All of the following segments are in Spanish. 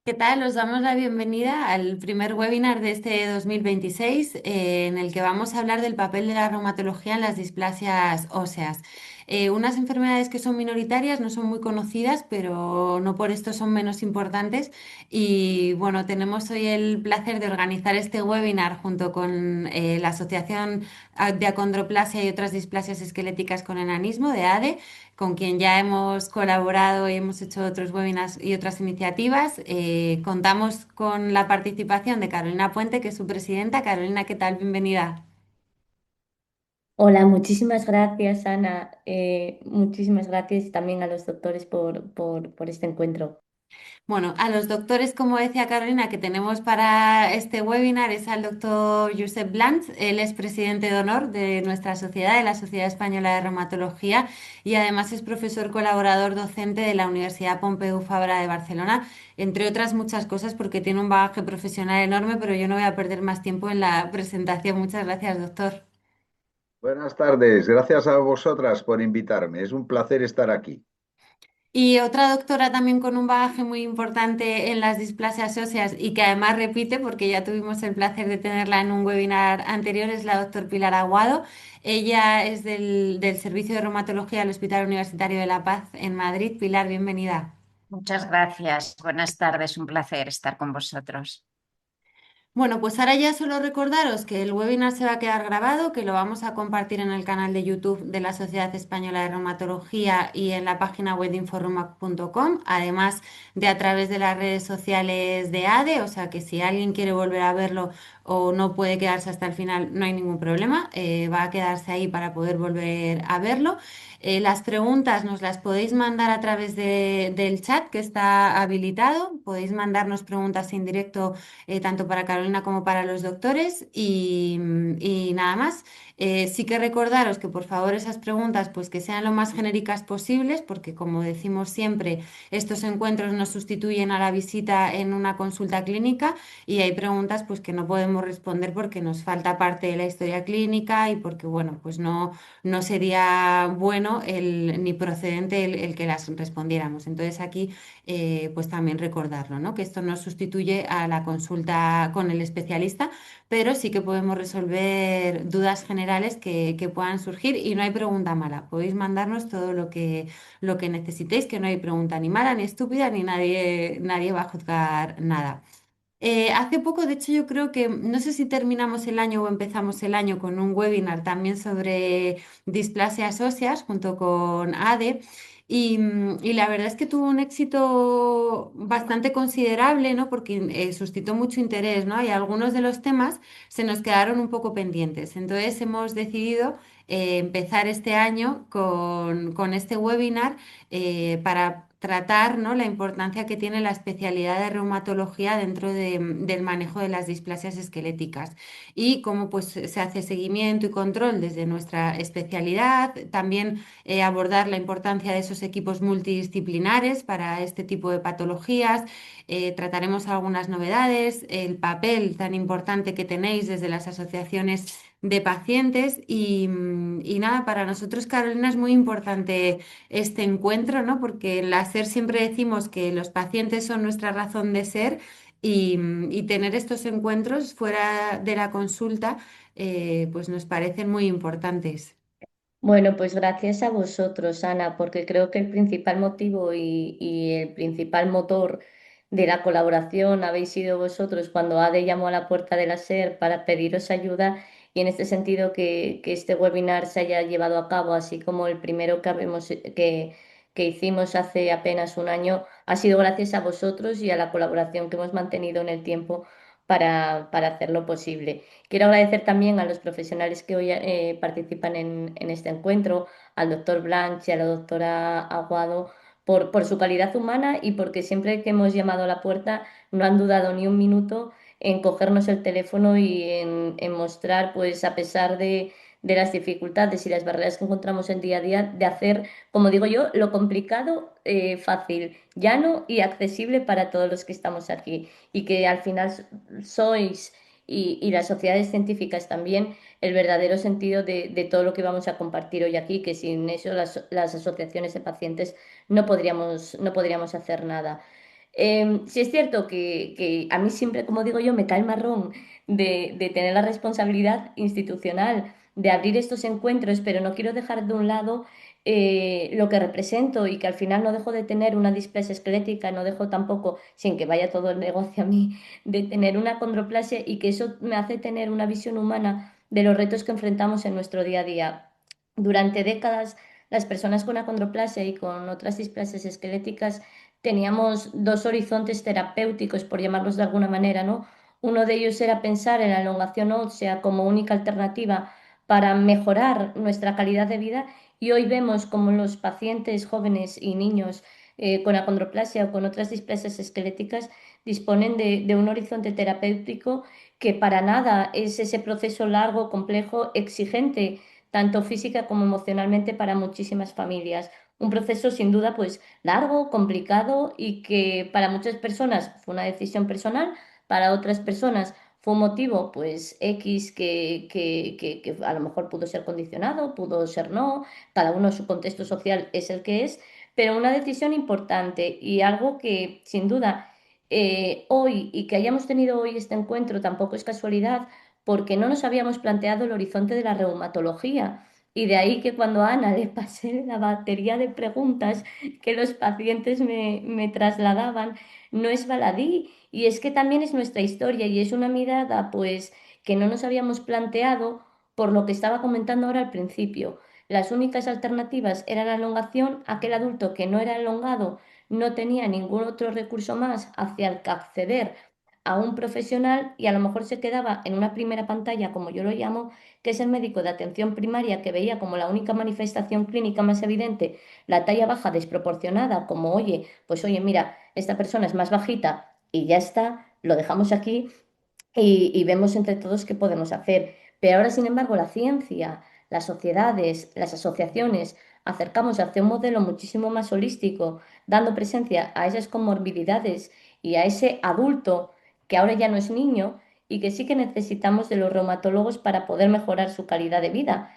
¿Qué tal? Os damos la bienvenida al primer webinar de este 2026, en el que vamos a hablar del papel de la reumatología en las displasias óseas. Unas enfermedades que son minoritarias, no son muy conocidas, pero no por esto son menos importantes. Y bueno, tenemos hoy el placer de organizar este webinar junto con la Asociación de Acondroplasia y otras displasias esqueléticas con enanismo de ADE, con quien ya hemos colaborado y hemos hecho otros webinars y otras iniciativas. Contamos con la participación de Carolina Puente, que es su presidenta. Carolina, ¿qué tal? Bienvenida. Hola, muchísimas gracias, Ana. Muchísimas gracias también a los doctores por este encuentro. Bueno, a los doctores, como decía Carolina, que tenemos para este webinar es al doctor Josep Blanch. Él es presidente de honor de nuestra sociedad, de la Sociedad Española de Reumatología, y además es profesor colaborador docente de la Universidad Pompeu Fabra de Barcelona, entre otras muchas cosas, porque tiene un bagaje profesional enorme, pero yo no voy a perder más tiempo en la presentación. Muchas gracias, doctor. Buenas tardes, gracias a vosotras por invitarme. Es un placer estar aquí. Y otra doctora también con un bagaje muy importante en las displasias óseas y que además repite, porque ya tuvimos el placer de tenerla en un webinar anterior, es la doctora Pilar Aguado. Ella es del Servicio de Reumatología del Hospital Universitario de La Paz en Madrid. Pilar, bienvenida. Muchas gracias. Buenas tardes. Un placer estar con vosotros. Bueno, pues ahora ya solo recordaros que el webinar se va a quedar grabado, que lo vamos a compartir en el canal de YouTube de la Sociedad Española de Reumatología y en la página web de inforrumac.com, además de a través de las redes sociales de ADE, o sea que si alguien quiere volver a verlo o no puede quedarse hasta el final, no hay ningún problema, va a quedarse ahí para poder volver a verlo. Las preguntas nos las podéis mandar a través del chat que está habilitado, podéis mandarnos preguntas en directo tanto para Carolina como para los doctores y nada más. Sí que recordaros que por favor esas preguntas pues que sean lo más genéricas posibles, porque como decimos siempre, estos encuentros no sustituyen a la visita en una consulta clínica y hay preguntas pues que no podemos responder porque nos falta parte de la historia clínica y porque bueno, pues no sería bueno ni procedente el que las respondiéramos. Entonces aquí pues también recordarlo, ¿no? Que esto no sustituye a la consulta con el especialista, pero sí que podemos resolver dudas generales que puedan surgir y no hay pregunta mala. Podéis mandarnos todo lo que necesitéis, que no hay pregunta ni mala ni estúpida, ni nadie va a juzgar nada. Hace poco, de hecho, yo creo que, no sé si terminamos el año o empezamos el año con un webinar también sobre displasias óseas junto con ADE y la verdad es que tuvo un éxito bastante considerable, ¿no? Porque suscitó mucho interés, ¿no? Y algunos de los temas se nos quedaron un poco pendientes. Entonces hemos decidido empezar este año con este webinar para tratar, ¿no? La importancia que tiene la especialidad de reumatología dentro del manejo de las displasias esqueléticas y cómo pues, se hace seguimiento y control desde nuestra especialidad. También abordar la importancia de esos equipos multidisciplinares para este tipo de patologías. Trataremos algunas novedades, el papel tan importante que tenéis desde las asociaciones de pacientes y nada, para nosotros, Carolina, es muy importante este encuentro, ¿no? Porque en la SER siempre decimos que los pacientes son nuestra razón de ser y tener estos encuentros fuera de la consulta, pues nos parecen muy importantes. Bueno, pues gracias a vosotros, Ana, porque creo que el principal motivo y el principal motor de la colaboración habéis sido vosotros cuando ADE llamó a la puerta de la SER para pediros ayuda y en este sentido que este webinar se haya llevado a cabo, así como el primero que hicimos hace apenas un año, ha sido gracias a vosotros y a la colaboración que hemos mantenido en el tiempo para hacerlo posible. Quiero agradecer también a los profesionales que hoy participan en este encuentro, al doctor Blanch y a la doctora Aguado, por su calidad humana y porque siempre que hemos llamado a la puerta no han dudado ni un minuto en cogernos el teléfono y en mostrar, pues a pesar de las dificultades y las barreras que encontramos en día a día, de hacer, como digo yo, lo complicado fácil, llano y accesible para todos los que estamos aquí y que al final sois y las sociedades científicas también el verdadero sentido de todo lo que vamos a compartir hoy aquí, que sin eso las asociaciones de pacientes no podríamos hacer nada. Sí es cierto que a mí siempre, como digo yo, me cae el marrón de tener la responsabilidad institucional de abrir estos encuentros, pero no quiero dejar de un lado lo que represento y que al final no dejo de tener una displasia esquelética, no dejo tampoco, sin que vaya todo el negocio a mí, de tener una condroplasia y que eso me hace tener una visión humana de los retos que enfrentamos en nuestro día a día. Durante décadas, las personas con acondroplasia y con otras displasias esqueléticas teníamos dos horizontes terapéuticos, por llamarlos de alguna manera, ¿no? Uno de ellos era pensar en la elongación ósea como única alternativa para mejorar nuestra calidad de vida y hoy vemos como los pacientes jóvenes y niños con acondroplasia o con otras displasias esqueléticas disponen de un horizonte terapéutico que para nada es ese proceso largo, complejo, exigente, tanto física como emocionalmente para muchísimas familias. Un proceso sin duda pues largo, complicado y que para muchas personas fue una decisión personal, para otras personas fue un motivo pues X que a lo mejor pudo ser condicionado, pudo ser no, cada uno su contexto social es el que es, pero una decisión importante y algo que sin duda hoy y que hayamos tenido hoy este encuentro tampoco es casualidad porque no nos habíamos planteado el horizonte de la reumatología. Y de ahí que cuando a Ana le pasé la batería de preguntas que los pacientes me trasladaban, no es baladí. Y es que también es nuestra historia y es una mirada pues que no nos habíamos planteado por lo que estaba comentando ahora al principio. Las únicas alternativas eran la elongación, aquel adulto que no era elongado no tenía ningún otro recurso más hacia el que acceder a un profesional y a lo mejor se quedaba en una primera pantalla, como yo lo llamo, que es el médico de atención primaria que veía como la única manifestación clínica más evidente la talla baja desproporcionada, como oye, pues oye, mira, esta persona es más bajita y ya está, lo dejamos aquí y vemos entre todos qué podemos hacer. Pero ahora, sin embargo, la ciencia, las sociedades, las asociaciones, acercamos hacia un modelo muchísimo más holístico, dando presencia a esas comorbilidades y a ese adulto que ahora ya no es niño y que sí que necesitamos de los reumatólogos para poder mejorar su calidad de vida.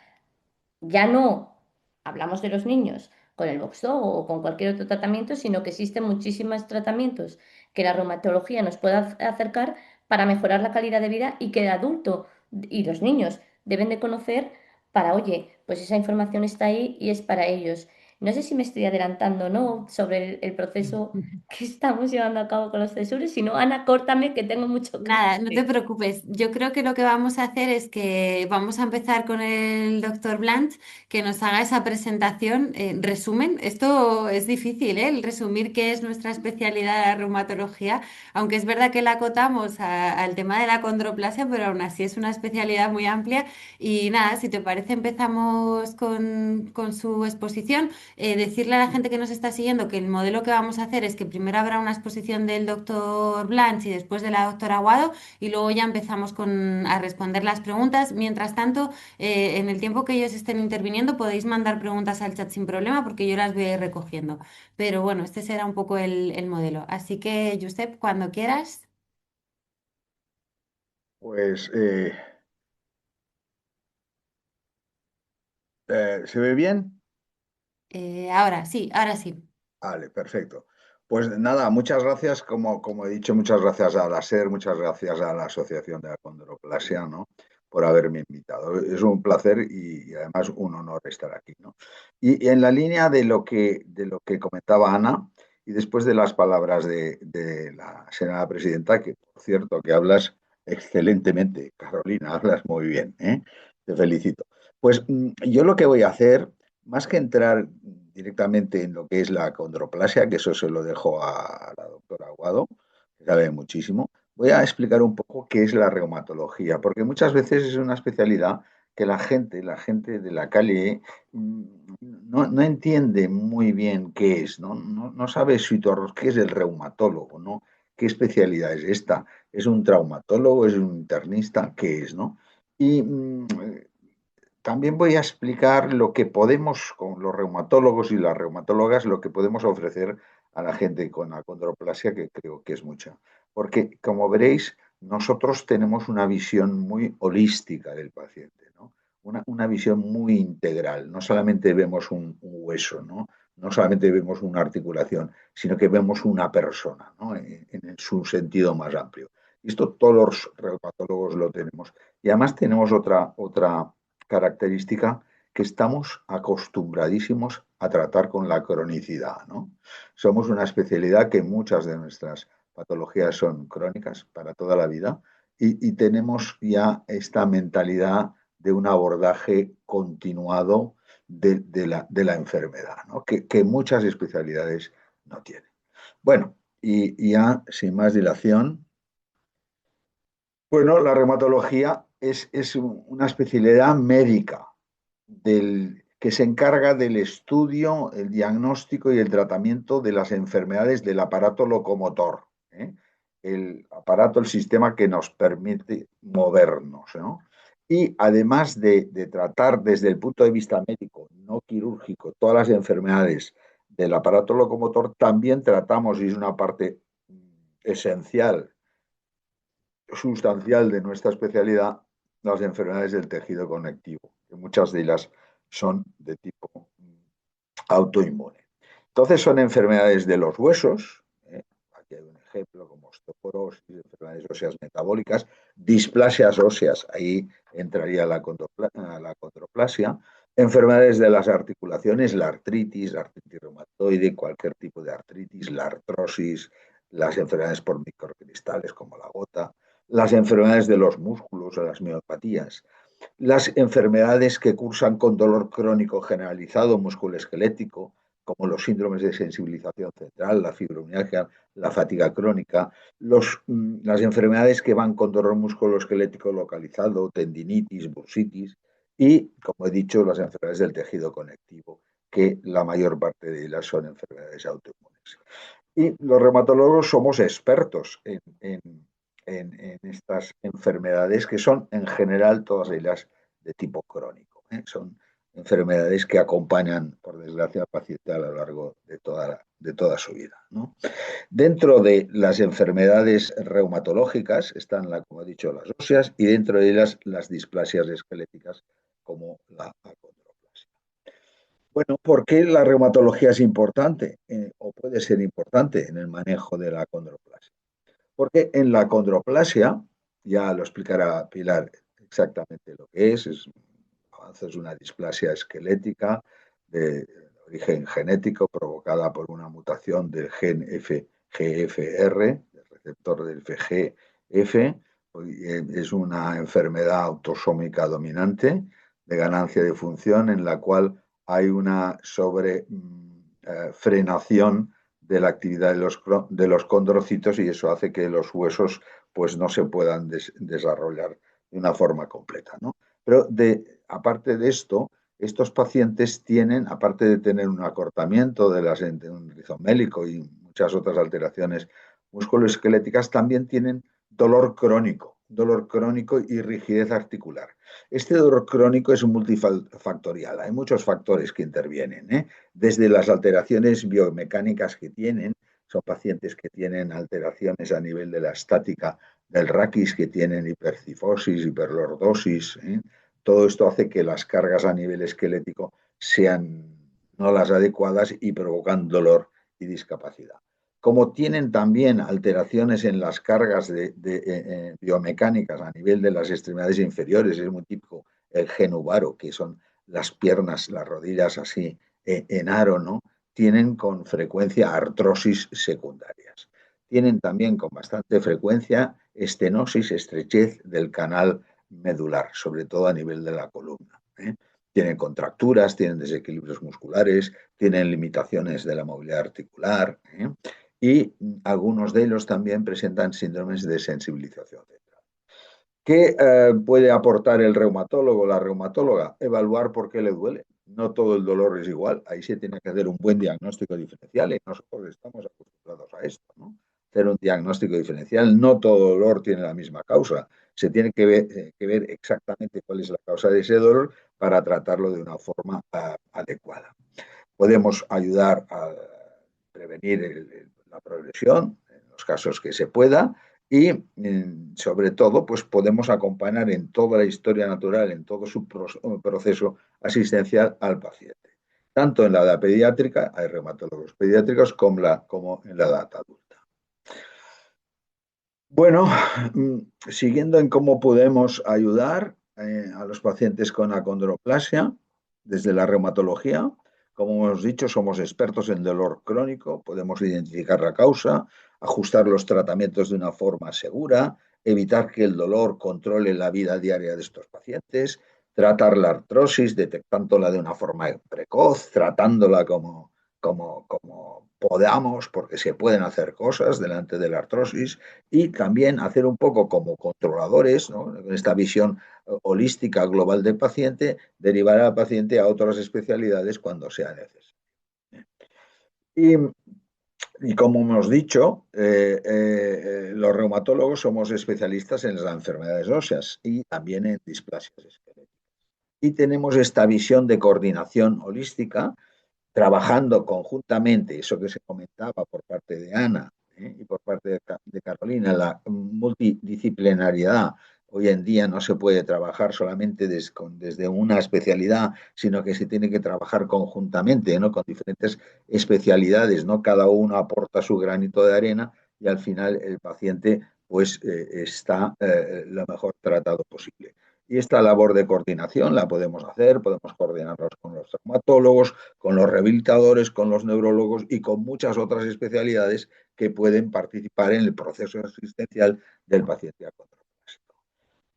Ya no hablamos de los niños con el Voxdogo o con cualquier otro tratamiento, sino que existen muchísimos tratamientos que la reumatología nos puede acercar para mejorar la calidad de vida y que el adulto y los niños deben de conocer para, oye, pues esa información está ahí y es para ellos. No sé si me estoy adelantando, ¿no? Sobre el proceso que estamos llevando a cabo con los cesures, si no, Ana, córtame que tengo mucho que Nada, no te decir. preocupes. Yo creo que lo que vamos a hacer es que vamos a empezar con el doctor Blanch, que nos haga esa presentación. Resumen, esto es difícil, ¿eh? El resumir qué es nuestra especialidad de la reumatología, aunque es verdad que la acotamos al tema de la condroplasia, pero aún así es una especialidad muy amplia. Y nada, si te parece, empezamos con su exposición. Decirle a la gente que nos está siguiendo que el modelo que vamos a hacer es que primero habrá una exposición del doctor Blanch y después de la doctora Aguado y luego ya empezamos a responder las preguntas. Mientras tanto, en el tiempo que ellos estén interviniendo podéis mandar preguntas al chat sin problema porque yo las voy a ir recogiendo. Pero bueno, este será un poco el modelo. Así que, Josep, cuando quieras. Pues, ¿se ve bien? Ahora sí, ahora sí. Vale, perfecto. Pues nada, muchas gracias, como he dicho, muchas gracias a la SER, muchas gracias a la Asociación de Acondroplasia, ¿no? Por haberme invitado. Es un placer y además un honor estar aquí, ¿no? Y en la línea de lo que comentaba Ana, y después de las palabras de la señora presidenta, que por cierto que hablas excelentemente, Carolina, hablas muy bien, ¿eh? Te felicito. Pues yo lo que voy a hacer, más que entrar directamente en lo que es la condroplasia, que eso se lo dejo a la doctora Aguado, que sabe muchísimo, voy a explicar un poco qué es la reumatología, porque muchas veces es una especialidad que la gente de la calle no entiende muy bien qué es, no sabe qué es el reumatólogo, ¿no? ¿Qué especialidad es esta? ¿Es un traumatólogo? ¿Es un internista? ¿Qué es, no? Y también voy a explicar lo que podemos, con los reumatólogos y las reumatólogas, lo que podemos ofrecer a la gente con acondroplasia, que creo que es mucha. Porque, como veréis, nosotros tenemos una visión muy holística del paciente, ¿no? Una visión muy integral. No solamente vemos un hueso, ¿no? No solamente vemos una articulación, sino que vemos una persona, ¿no? En su sentido más amplio. Y esto todos los reumatólogos lo tenemos. Y además tenemos otra característica, que estamos acostumbradísimos a tratar con la cronicidad, ¿no? Somos una especialidad que muchas de nuestras patologías son crónicas para toda la vida y tenemos ya esta mentalidad de un abordaje continuado de la enfermedad, ¿no? Que muchas especialidades no tienen. Bueno, y ya sin más dilación, bueno, la reumatología es una especialidad médica que se encarga del estudio, el diagnóstico y el tratamiento de las enfermedades del aparato locomotor, ¿eh? El aparato, el sistema que nos permite movernos, ¿no? Y además de tratar desde el punto de vista médico, no quirúrgico, todas las enfermedades del aparato locomotor, también tratamos, y es una parte esencial, sustancial de nuestra especialidad, las enfermedades del tejido conectivo, que muchas de ellas son de tipo autoinmune. Entonces son enfermedades de los huesos, aquí hay un ejemplo como osteoporosis, enfermedades óseas metabólicas, displasias óseas, ahí entraría la condroplasia, enfermedades de las articulaciones, la artritis reumatoide, cualquier tipo de artritis, la artrosis, las enfermedades por microcristales como la gota, las enfermedades de los músculos o las miopatías, las enfermedades que cursan con dolor crónico generalizado musculoesquelético, como los síndromes de sensibilización central, la fibromialgia, la fatiga crónica, las enfermedades que van con dolor musculoesquelético localizado, tendinitis, bursitis, y, como he dicho, las enfermedades del tejido conectivo, que la mayor parte de ellas son enfermedades autoinmunes. Y los reumatólogos somos expertos en estas enfermedades, que son en general todas ellas de tipo crónico, ¿eh? Son enfermedades que acompañan, por desgracia, al paciente a lo largo de toda su vida, ¿no? Dentro de las enfermedades reumatológicas están, como he dicho, las óseas, y dentro de ellas las displasias esqueléticas como la acondroplasia. Bueno, ¿por qué la reumatología es importante o puede ser importante en el manejo de la acondroplasia? Porque en la acondroplasia, ya lo explicará Pilar exactamente lo que es una displasia esquelética de origen genético provocada por una mutación del gen FGFR, el receptor del FGF. Es una enfermedad autosómica dominante de ganancia de función en la cual hay una frenación de la actividad de los condrocitos, y eso hace que los huesos pues no se puedan desarrollar de una forma completa, ¿no? Pero aparte de esto, estos pacientes tienen, aparte de tener un acortamiento de un rizomélico y muchas otras alteraciones musculoesqueléticas, también tienen dolor crónico y rigidez articular. Este dolor crónico es multifactorial, hay muchos factores que intervienen, ¿eh? Desde las alteraciones biomecánicas que tienen, son pacientes que tienen alteraciones a nivel de la estática del raquis, que tienen hipercifosis, hiperlordosis, ¿eh? Todo esto hace que las cargas a nivel esquelético sean no las adecuadas y provocan dolor y discapacidad. Como tienen también alteraciones en las cargas biomecánicas a nivel de las extremidades inferiores, es muy típico el genuvaro, que son las piernas, las rodillas así en aro, ¿no? Tienen con frecuencia artrosis secundarias. Tienen también con bastante frecuencia estenosis, estrechez del canal medular, sobre todo a nivel de la columna, ¿eh? Tienen contracturas, tienen desequilibrios musculares, tienen limitaciones de la movilidad articular, ¿eh? Y algunos de ellos también presentan síndromes de sensibilización central. ¿Qué puede aportar el reumatólogo o la reumatóloga? Evaluar por qué le duele. No todo el dolor es igual. Ahí se tiene que hacer un buen diagnóstico diferencial, y nosotros estamos acostumbrados a esto, ¿no? Hacer un diagnóstico diferencial. No todo dolor tiene la misma causa. Se tiene que ver exactamente cuál es la causa de ese dolor para tratarlo de una forma adecuada. Podemos ayudar a prevenir la progresión en los casos que se pueda, y sobre todo pues podemos acompañar en toda la historia natural, en todo su proceso asistencial al paciente. Tanto en la edad pediátrica, hay reumatólogos pediátricos, como en la edad adulta. Bueno, siguiendo en cómo podemos ayudar a los pacientes con acondroplasia desde la reumatología, como hemos dicho, somos expertos en dolor crónico, podemos identificar la causa, ajustar los tratamientos de una forma segura, evitar que el dolor controle la vida diaria de estos pacientes, tratar la artrosis, detectándola de una forma precoz, tratándola como podamos, porque se pueden hacer cosas delante de la artrosis, y también hacer un poco como controladores, ¿no? En esta visión holística global del paciente, derivar al paciente a otras especialidades cuando sea necesario. Y, y como hemos dicho, los reumatólogos somos especialistas en las enfermedades óseas y también en displasias esqueléticas. Y tenemos esta visión de coordinación holística, trabajando conjuntamente, eso que se comentaba por parte de Ana y por parte de Carolina, la multidisciplinariedad. Hoy en día no se puede trabajar solamente desde una especialidad, sino que se tiene que trabajar conjuntamente, ¿no? Con diferentes especialidades, ¿no? Cada uno aporta su granito de arena y al final el paciente pues está lo mejor tratado posible. Y esta labor de coordinación la podemos hacer, podemos coordinarnos con los traumatólogos, con los rehabilitadores, con los neurólogos y con muchas otras especialidades que pueden participar en el proceso asistencial del paciente acondroplásico.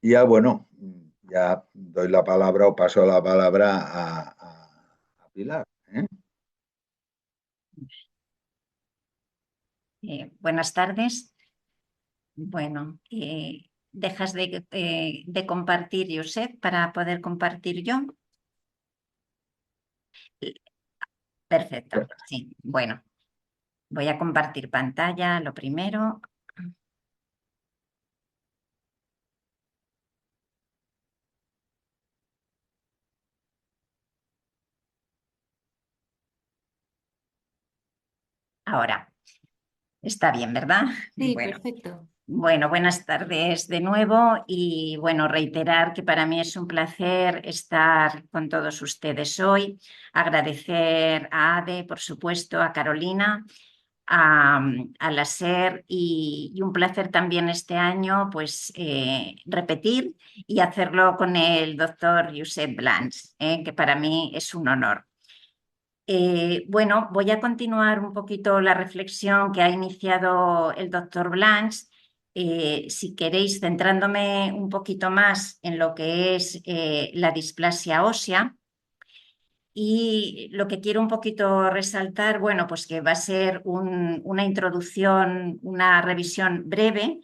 Y ya, bueno, ya doy la palabra o paso la palabra a Pilar. Buenas tardes. Bueno, ¿dejas de compartir, Josep, para poder compartir yo? Perfecto, sí. Bueno, voy a compartir pantalla, lo primero. Ahora, está bien, ¿verdad? Sí, Bueno. perfecto. Bueno, buenas tardes de nuevo y bueno, reiterar que para mí es un placer estar con todos ustedes hoy, agradecer a Ade, por supuesto, a Carolina, a la SER y un placer también este año pues repetir y hacerlo con el doctor Josep Blanch, que para mí es un honor. Bueno, voy a continuar un poquito la reflexión que ha iniciado el doctor Blanch. Si queréis, centrándome un poquito más en lo que es la displasia ósea. Y lo que quiero un poquito resaltar, bueno, pues que va a ser una introducción, una revisión breve,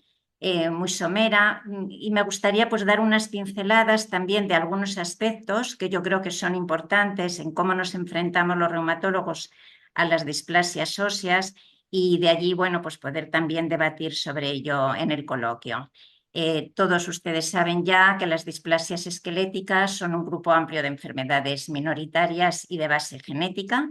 muy somera, y me gustaría pues dar unas pinceladas también de algunos aspectos que yo creo que son importantes en cómo nos enfrentamos los reumatólogos a las displasias óseas y de allí, bueno, pues poder también debatir sobre ello en el coloquio. Todos ustedes saben ya que las displasias esqueléticas son un grupo amplio de enfermedades minoritarias y de base genética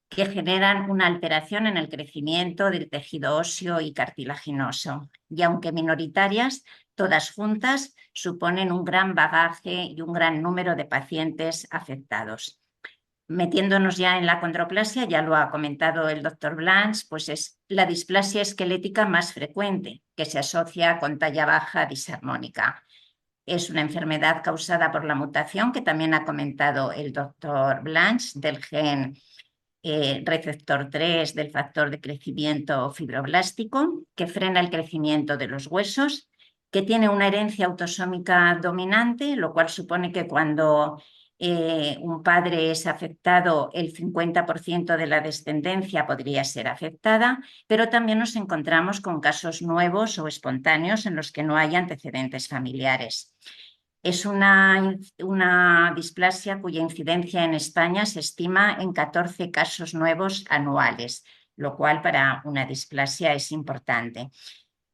que generan una alteración en el crecimiento del tejido óseo y cartilaginoso. Y aunque minoritarias, todas juntas suponen un gran bagaje y un gran número de pacientes afectados. Metiéndonos ya en la acondroplasia, ya lo ha comentado el doctor Blanch, pues es la displasia esquelética más frecuente, que se asocia con talla baja disarmónica. Es una enfermedad causada por la mutación que también ha comentado el doctor Blanch del gen receptor 3 del factor de crecimiento fibroblástico, que frena el crecimiento de los huesos, que tiene una herencia autosómica dominante, lo cual supone que cuando un padre es afectado, el 50% de la descendencia podría ser afectada, pero también nos encontramos con casos nuevos o espontáneos en los que no hay antecedentes familiares. Es una displasia cuya incidencia en España se estima en 14 casos nuevos anuales, lo cual para una displasia es importante.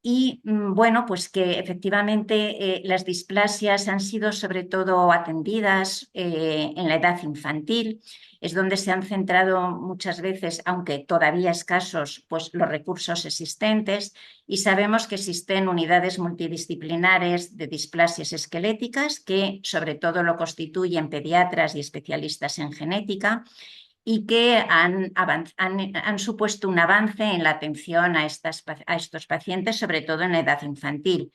Y bueno, pues que efectivamente las displasias han sido sobre todo atendidas en la edad infantil, es donde se han centrado muchas veces, aunque todavía escasos, pues los recursos existentes, y sabemos que existen unidades multidisciplinares de displasias esqueléticas que sobre todo lo constituyen pediatras y especialistas en genética. y que han supuesto un avance en la atención a estos pacientes, sobre todo en la edad infantil,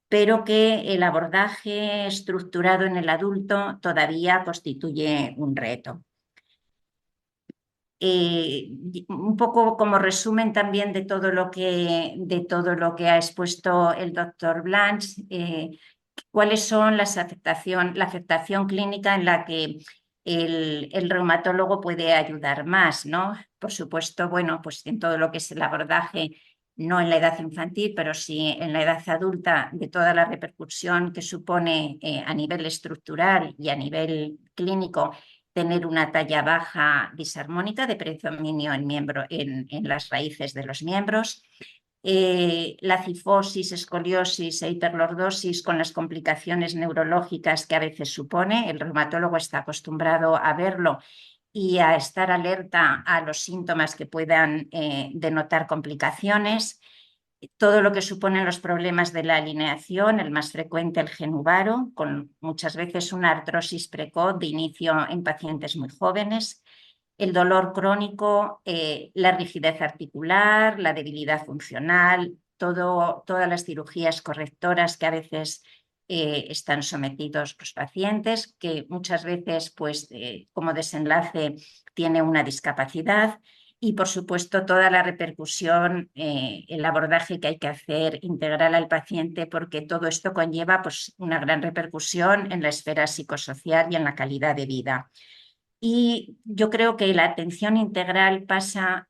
pero que el abordaje estructurado en el adulto todavía constituye un reto. Un poco como resumen también de todo lo que ha expuesto el doctor Blanch, cuáles son la afectación clínica en la que el reumatólogo puede ayudar más, ¿no? Por supuesto, bueno, pues en todo lo que es el abordaje, no en la edad infantil, pero sí en la edad adulta, de toda la repercusión que supone a nivel estructural y a nivel clínico tener una talla baja disarmónica de predominio en las raíces de los miembros. La cifosis, escoliosis e hiperlordosis con las complicaciones neurológicas que a veces supone. El reumatólogo está acostumbrado a verlo y a estar alerta a los síntomas que puedan denotar complicaciones. Todo lo que suponen los problemas de la alineación, el más frecuente el genuvaro, con muchas veces una artrosis precoz de inicio en pacientes muy jóvenes, el dolor crónico, la rigidez articular, la debilidad funcional, todas las cirugías correctoras que a veces están sometidos los pacientes, que muchas veces, pues, como desenlace, tiene una discapacidad. Y, por supuesto, toda la repercusión, el abordaje que hay que hacer integral al paciente, porque todo esto conlleva, pues, una gran repercusión en la esfera psicosocial y en la calidad de vida. Y yo creo que la atención integral pasa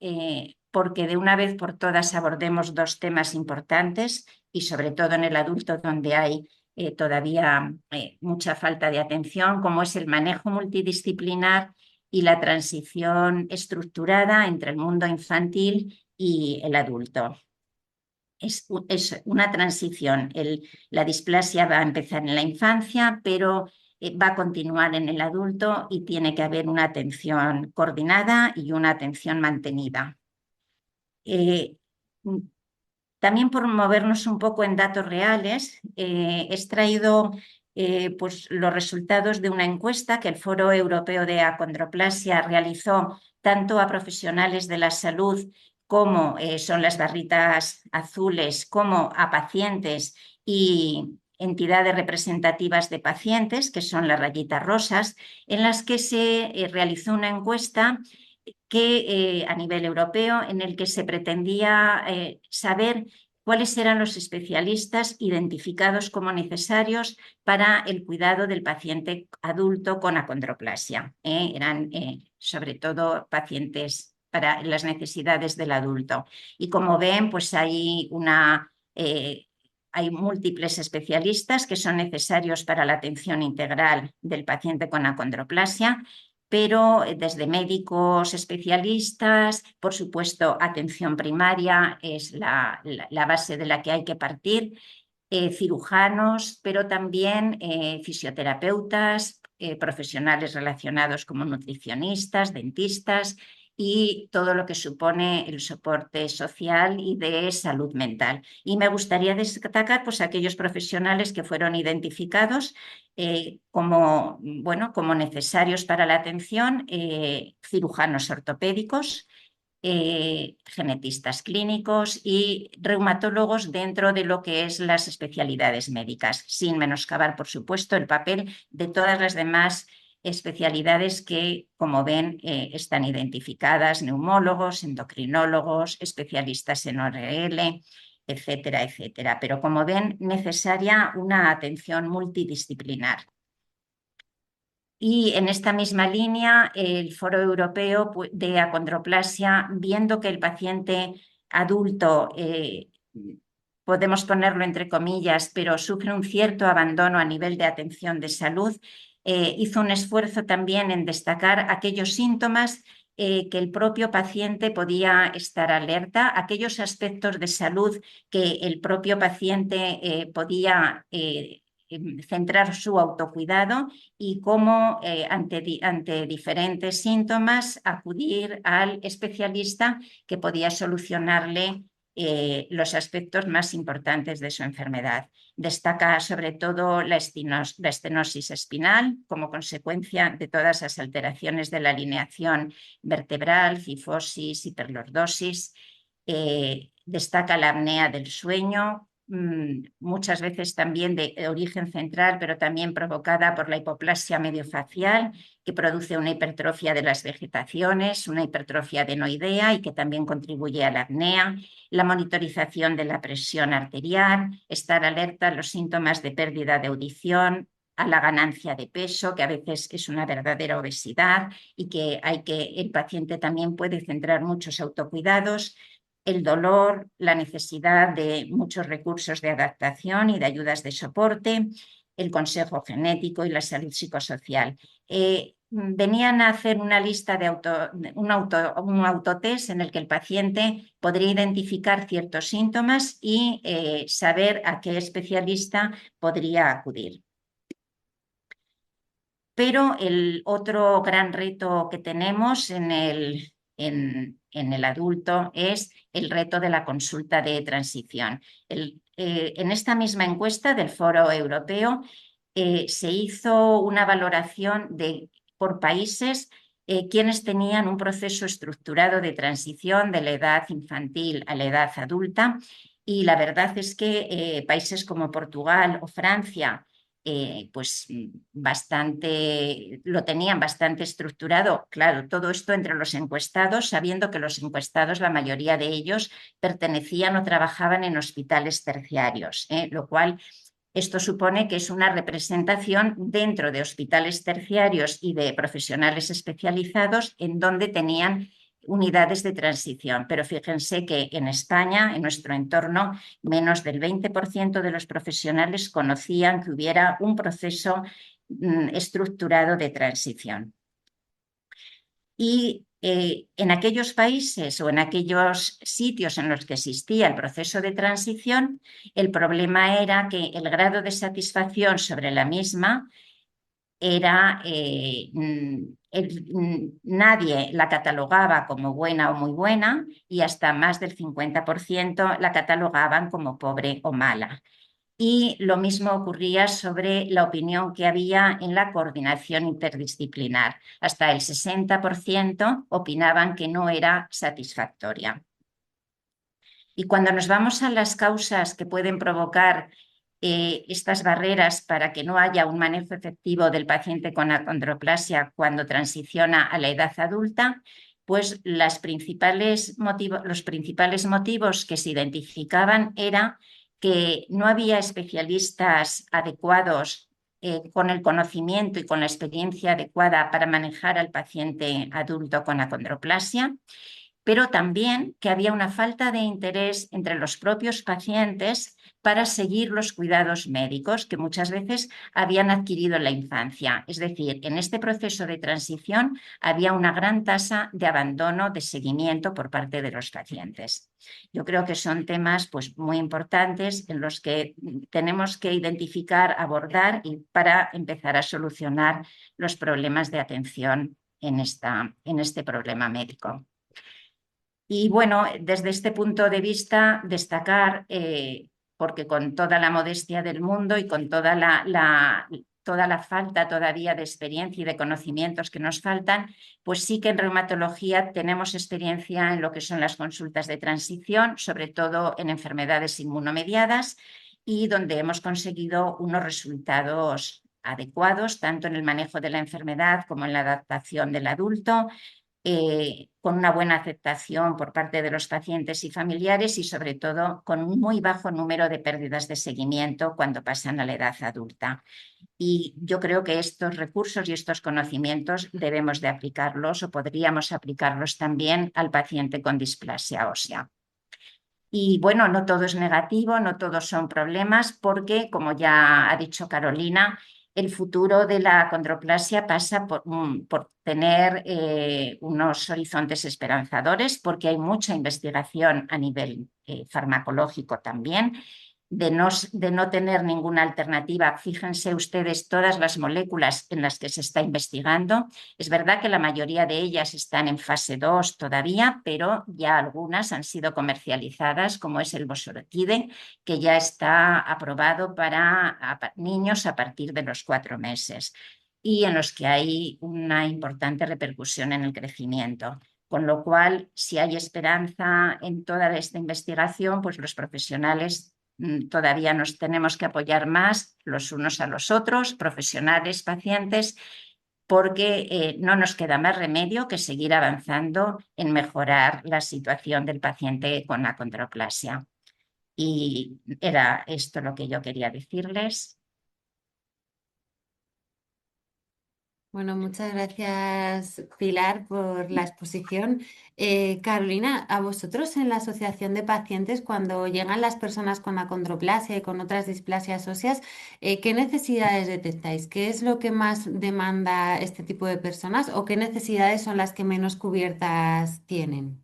porque de una vez por todas abordemos dos temas importantes, y sobre todo en el adulto, donde hay todavía mucha falta de atención, como es el manejo multidisciplinar y la transición estructurada entre el mundo infantil y el adulto. Es una transición. La displasia va a empezar en la infancia, pero va a continuar en el adulto, y tiene que haber una atención coordinada y una atención mantenida. También, por movernos un poco en datos reales, he extraído pues los resultados de una encuesta que el Foro Europeo de Acondroplasia realizó tanto a profesionales de la salud, como son las barritas azules, como a pacientes y entidades representativas de pacientes, que son las rayitas rosas, en las que se realizó una encuesta que a nivel europeo, en el que se pretendía saber cuáles eran los especialistas identificados como necesarios para el cuidado del paciente adulto con acondroplasia. Eran sobre todo pacientes para las necesidades del adulto. Y como ven, pues hay múltiples especialistas que son necesarios para la atención integral del paciente con acondroplasia, pero desde médicos especialistas, por supuesto, atención primaria es la base de la que hay que partir, cirujanos, pero también fisioterapeutas, profesionales relacionados como nutricionistas, dentistas, y todo lo que supone el soporte social y de salud mental. Y me gustaría destacar, pues, aquellos profesionales que fueron identificados como necesarios para la atención: cirujanos ortopédicos, genetistas clínicos y reumatólogos dentro de lo que es las especialidades médicas, sin menoscabar, por supuesto, el papel de todas las demás especialidades que, como ven, están identificadas: neumólogos, endocrinólogos, especialistas en ORL, etcétera, etcétera. Pero, como ven, necesaria una atención multidisciplinar. Y en esta misma línea, el Foro Europeo de Acondroplasia, viendo que el paciente adulto, podemos ponerlo entre comillas, pero sufre un cierto abandono a nivel de atención de salud, hizo un esfuerzo también en destacar aquellos síntomas que el propio paciente podía estar alerta, aquellos aspectos de salud que el propio paciente podía centrar su autocuidado, y cómo ante diferentes síntomas acudir al especialista que podía solucionarle los aspectos más importantes de su enfermedad. Destaca sobre todo la estenosis espinal como consecuencia de todas las alteraciones de la alineación vertebral, cifosis, hiperlordosis. Destaca la apnea del sueño, muchas veces también de origen central, pero también provocada por la hipoplasia mediofacial, que produce una hipertrofia de las vegetaciones, una hipertrofia adenoidea y que también contribuye a la apnea, la monitorización de la presión arterial, estar alerta a los síntomas de pérdida de audición, a la ganancia de peso, que a veces es una verdadera obesidad y que el paciente también puede centrar muchos autocuidados, el dolor, la necesidad de muchos recursos de adaptación y de ayudas de soporte, el consejo genético y la salud psicosocial. Venían a hacer una lista de un autotest en el que el paciente podría identificar ciertos síntomas y saber a qué especialista podría acudir. Pero el otro gran reto que tenemos en el adulto es el reto de la consulta de transición. En esta misma encuesta del Foro Europeo se hizo una valoración por países quienes tenían un proceso estructurado de transición de la edad infantil a la edad adulta, y la verdad es que países como Portugal o Francia pues lo tenían bastante estructurado. Claro, todo esto entre los encuestados, sabiendo que los encuestados, la mayoría de ellos, pertenecían o trabajaban en hospitales terciarios, lo cual esto supone que es una representación dentro de hospitales terciarios y de profesionales especializados en donde tenían unidades de transición. Pero fíjense que en España, en nuestro entorno, menos del 20% de los profesionales conocían que hubiera un proceso estructurado de transición. Y en aquellos países o en aquellos sitios en los que existía el proceso de transición, el problema era que el grado de satisfacción sobre la misma era, nadie la catalogaba como buena o muy buena y hasta más del 50% la catalogaban como pobre o mala. Y lo mismo ocurría sobre la opinión que había en la coordinación interdisciplinar. Hasta el 60% opinaban que no era satisfactoria. Y cuando nos vamos a las causas que pueden provocar estas barreras para que no haya un manejo efectivo del paciente con acondroplasia cuando transiciona a la edad adulta, pues los principales motivos que se identificaban era que no había especialistas adecuados con el conocimiento y con la experiencia adecuada para manejar al paciente adulto con acondroplasia, pero también que había una falta de interés entre los propios pacientes para seguir los cuidados médicos que muchas veces habían adquirido en la infancia. Es decir, en este proceso de transición había una gran tasa de abandono de seguimiento por parte de los pacientes. Yo creo que son temas pues, muy importantes en los que tenemos que identificar, abordar y para empezar a solucionar los problemas de atención en este problema médico. Y bueno, desde este punto de vista, destacar, porque con toda la modestia del mundo y con toda la falta todavía de experiencia y de conocimientos que nos faltan, pues sí que en reumatología tenemos experiencia en lo que son las consultas de transición, sobre todo en enfermedades inmunomediadas, y donde hemos conseguido unos resultados adecuados, tanto en el manejo de la enfermedad como en la adaptación del adulto, con una buena aceptación por parte de los pacientes y familiares y sobre todo con un muy bajo número de pérdidas de seguimiento cuando pasan a la edad adulta. Y yo creo que estos recursos y estos conocimientos debemos de aplicarlos o podríamos aplicarlos también al paciente con displasia ósea. Y bueno, no todo es negativo, no todos son problemas porque, como ya ha dicho Carolina, el futuro de la acondroplasia pasa por tener unos horizontes esperanzadores porque hay mucha investigación a nivel farmacológico también de no tener ninguna alternativa. Fíjense ustedes todas las moléculas en las que se está investigando. Es verdad que la mayoría de ellas están en fase 2 todavía, pero ya algunas han sido comercializadas, como es el Bosorotide, que ya está aprobado para niños a partir de los 4 meses y en los que hay una importante repercusión en el crecimiento. Con lo cual, si hay esperanza en toda esta investigación, pues los profesionales todavía nos tenemos que apoyar más los unos a los otros, profesionales, pacientes, porque no nos queda más remedio que seguir avanzando en mejorar la situación del paciente con achondroplasia. Y era esto lo que yo quería decirles. Bueno, muchas gracias, Pilar, por la exposición. Carolina, a vosotros en la Asociación de Pacientes, cuando llegan las personas con acondroplasia y con otras displasias óseas, ¿qué necesidades detectáis? ¿Qué es lo que más demanda este tipo de personas o qué necesidades son las que menos cubiertas tienen?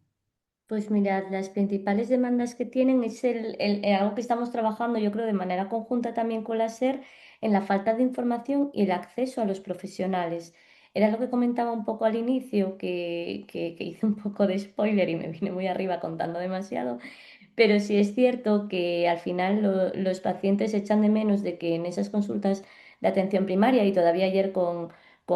Pues mirad, las principales demandas que tienen es algo que estamos trabajando, yo creo, de manera conjunta también con la SER, en la falta de información y el acceso a los profesionales. Era lo que comentaba un poco al inicio, que hice un poco de spoiler y me vine muy arriba contando demasiado, pero sí es cierto que al final los pacientes echan de menos de que en esas consultas de atención primaria, y todavía ayer con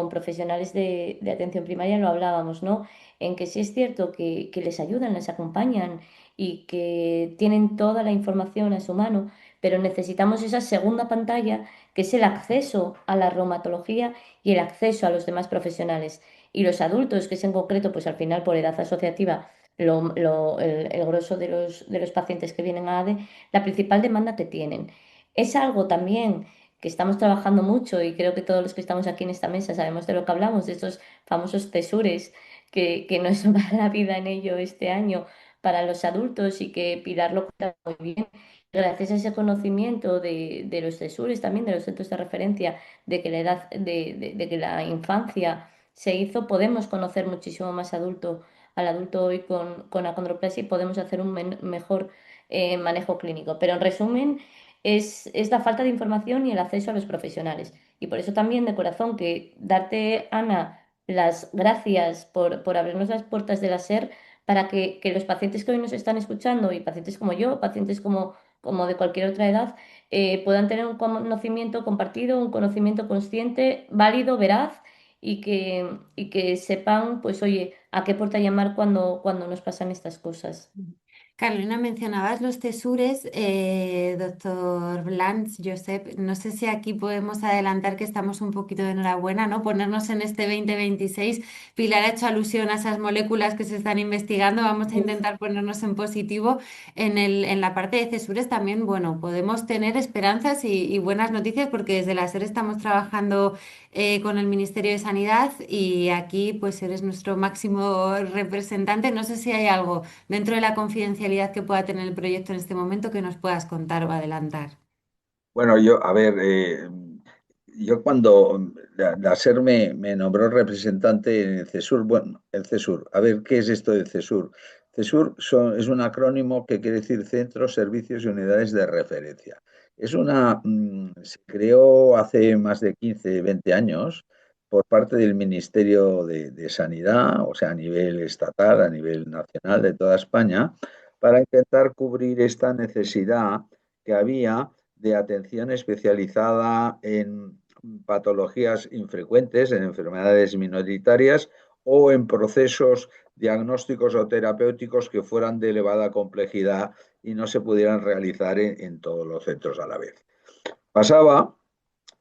profesionales de atención primaria lo hablábamos, ¿no? En que sí es cierto que les ayudan, les acompañan y que tienen toda la información a su mano, pero necesitamos esa segunda pantalla que es el acceso a la reumatología y el acceso a los demás profesionales. Y los adultos, que es en concreto, pues al final por edad asociativa, el grosso de los pacientes que vienen a ADE, la principal demanda que tienen. Es algo también que estamos trabajando mucho y creo que todos los que estamos aquí en esta mesa sabemos de lo que hablamos, de estos famosos CESURES, que nos va la vida en ello este año para los adultos y que Pilar lo cuenta muy bien. Gracias a ese conocimiento de los CESURES, también de los centros de referencia, de que la edad, de que la infancia se hizo, podemos conocer muchísimo más al adulto hoy con acondroplasia y podemos hacer un mejor manejo clínico. Pero en resumen, es la falta de información y el acceso a los profesionales. Y por eso también de corazón que darte, Ana, las gracias por abrirnos las puertas de la SER para que los pacientes que hoy nos están escuchando y pacientes como yo, pacientes como de cualquier otra edad, puedan tener un conocimiento compartido, un conocimiento consciente, válido, veraz y que sepan, pues oye, a qué puerta llamar cuando nos pasan estas cosas. Carolina, mencionabas los tesures, doctor Blanch, Josep, no sé si aquí podemos adelantar que estamos un poquito de enhorabuena, ¿no? Ponernos en este 2026. Pilar ha hecho alusión a esas moléculas que se están investigando, vamos a Uf, intentar ponernos en positivo. En la parte de cesures también, bueno, podemos tener esperanzas y buenas noticias porque desde la SER estamos trabajando con el Ministerio de Sanidad y aquí pues eres nuestro máximo representante. No sé si hay algo dentro de la confidencialidad que pueda tener el proyecto en este momento que nos puedas contar o adelantar. Bueno, a ver, yo cuando la SER me nombró representante en el CESUR, bueno, el CESUR, a ver, ¿qué es esto del CESUR? CESUR es un acrónimo que quiere decir Centros, Servicios y Unidades de Referencia. Se creó hace más de 15, 20 años por parte del Ministerio de Sanidad, o sea, a nivel estatal, a nivel nacional de toda España, para intentar cubrir esta necesidad que había de atención especializada en patologías infrecuentes, en enfermedades minoritarias o en procesos diagnósticos o terapéuticos que fueran de elevada complejidad y no se pudieran realizar en todos los centros a la vez. Pasaba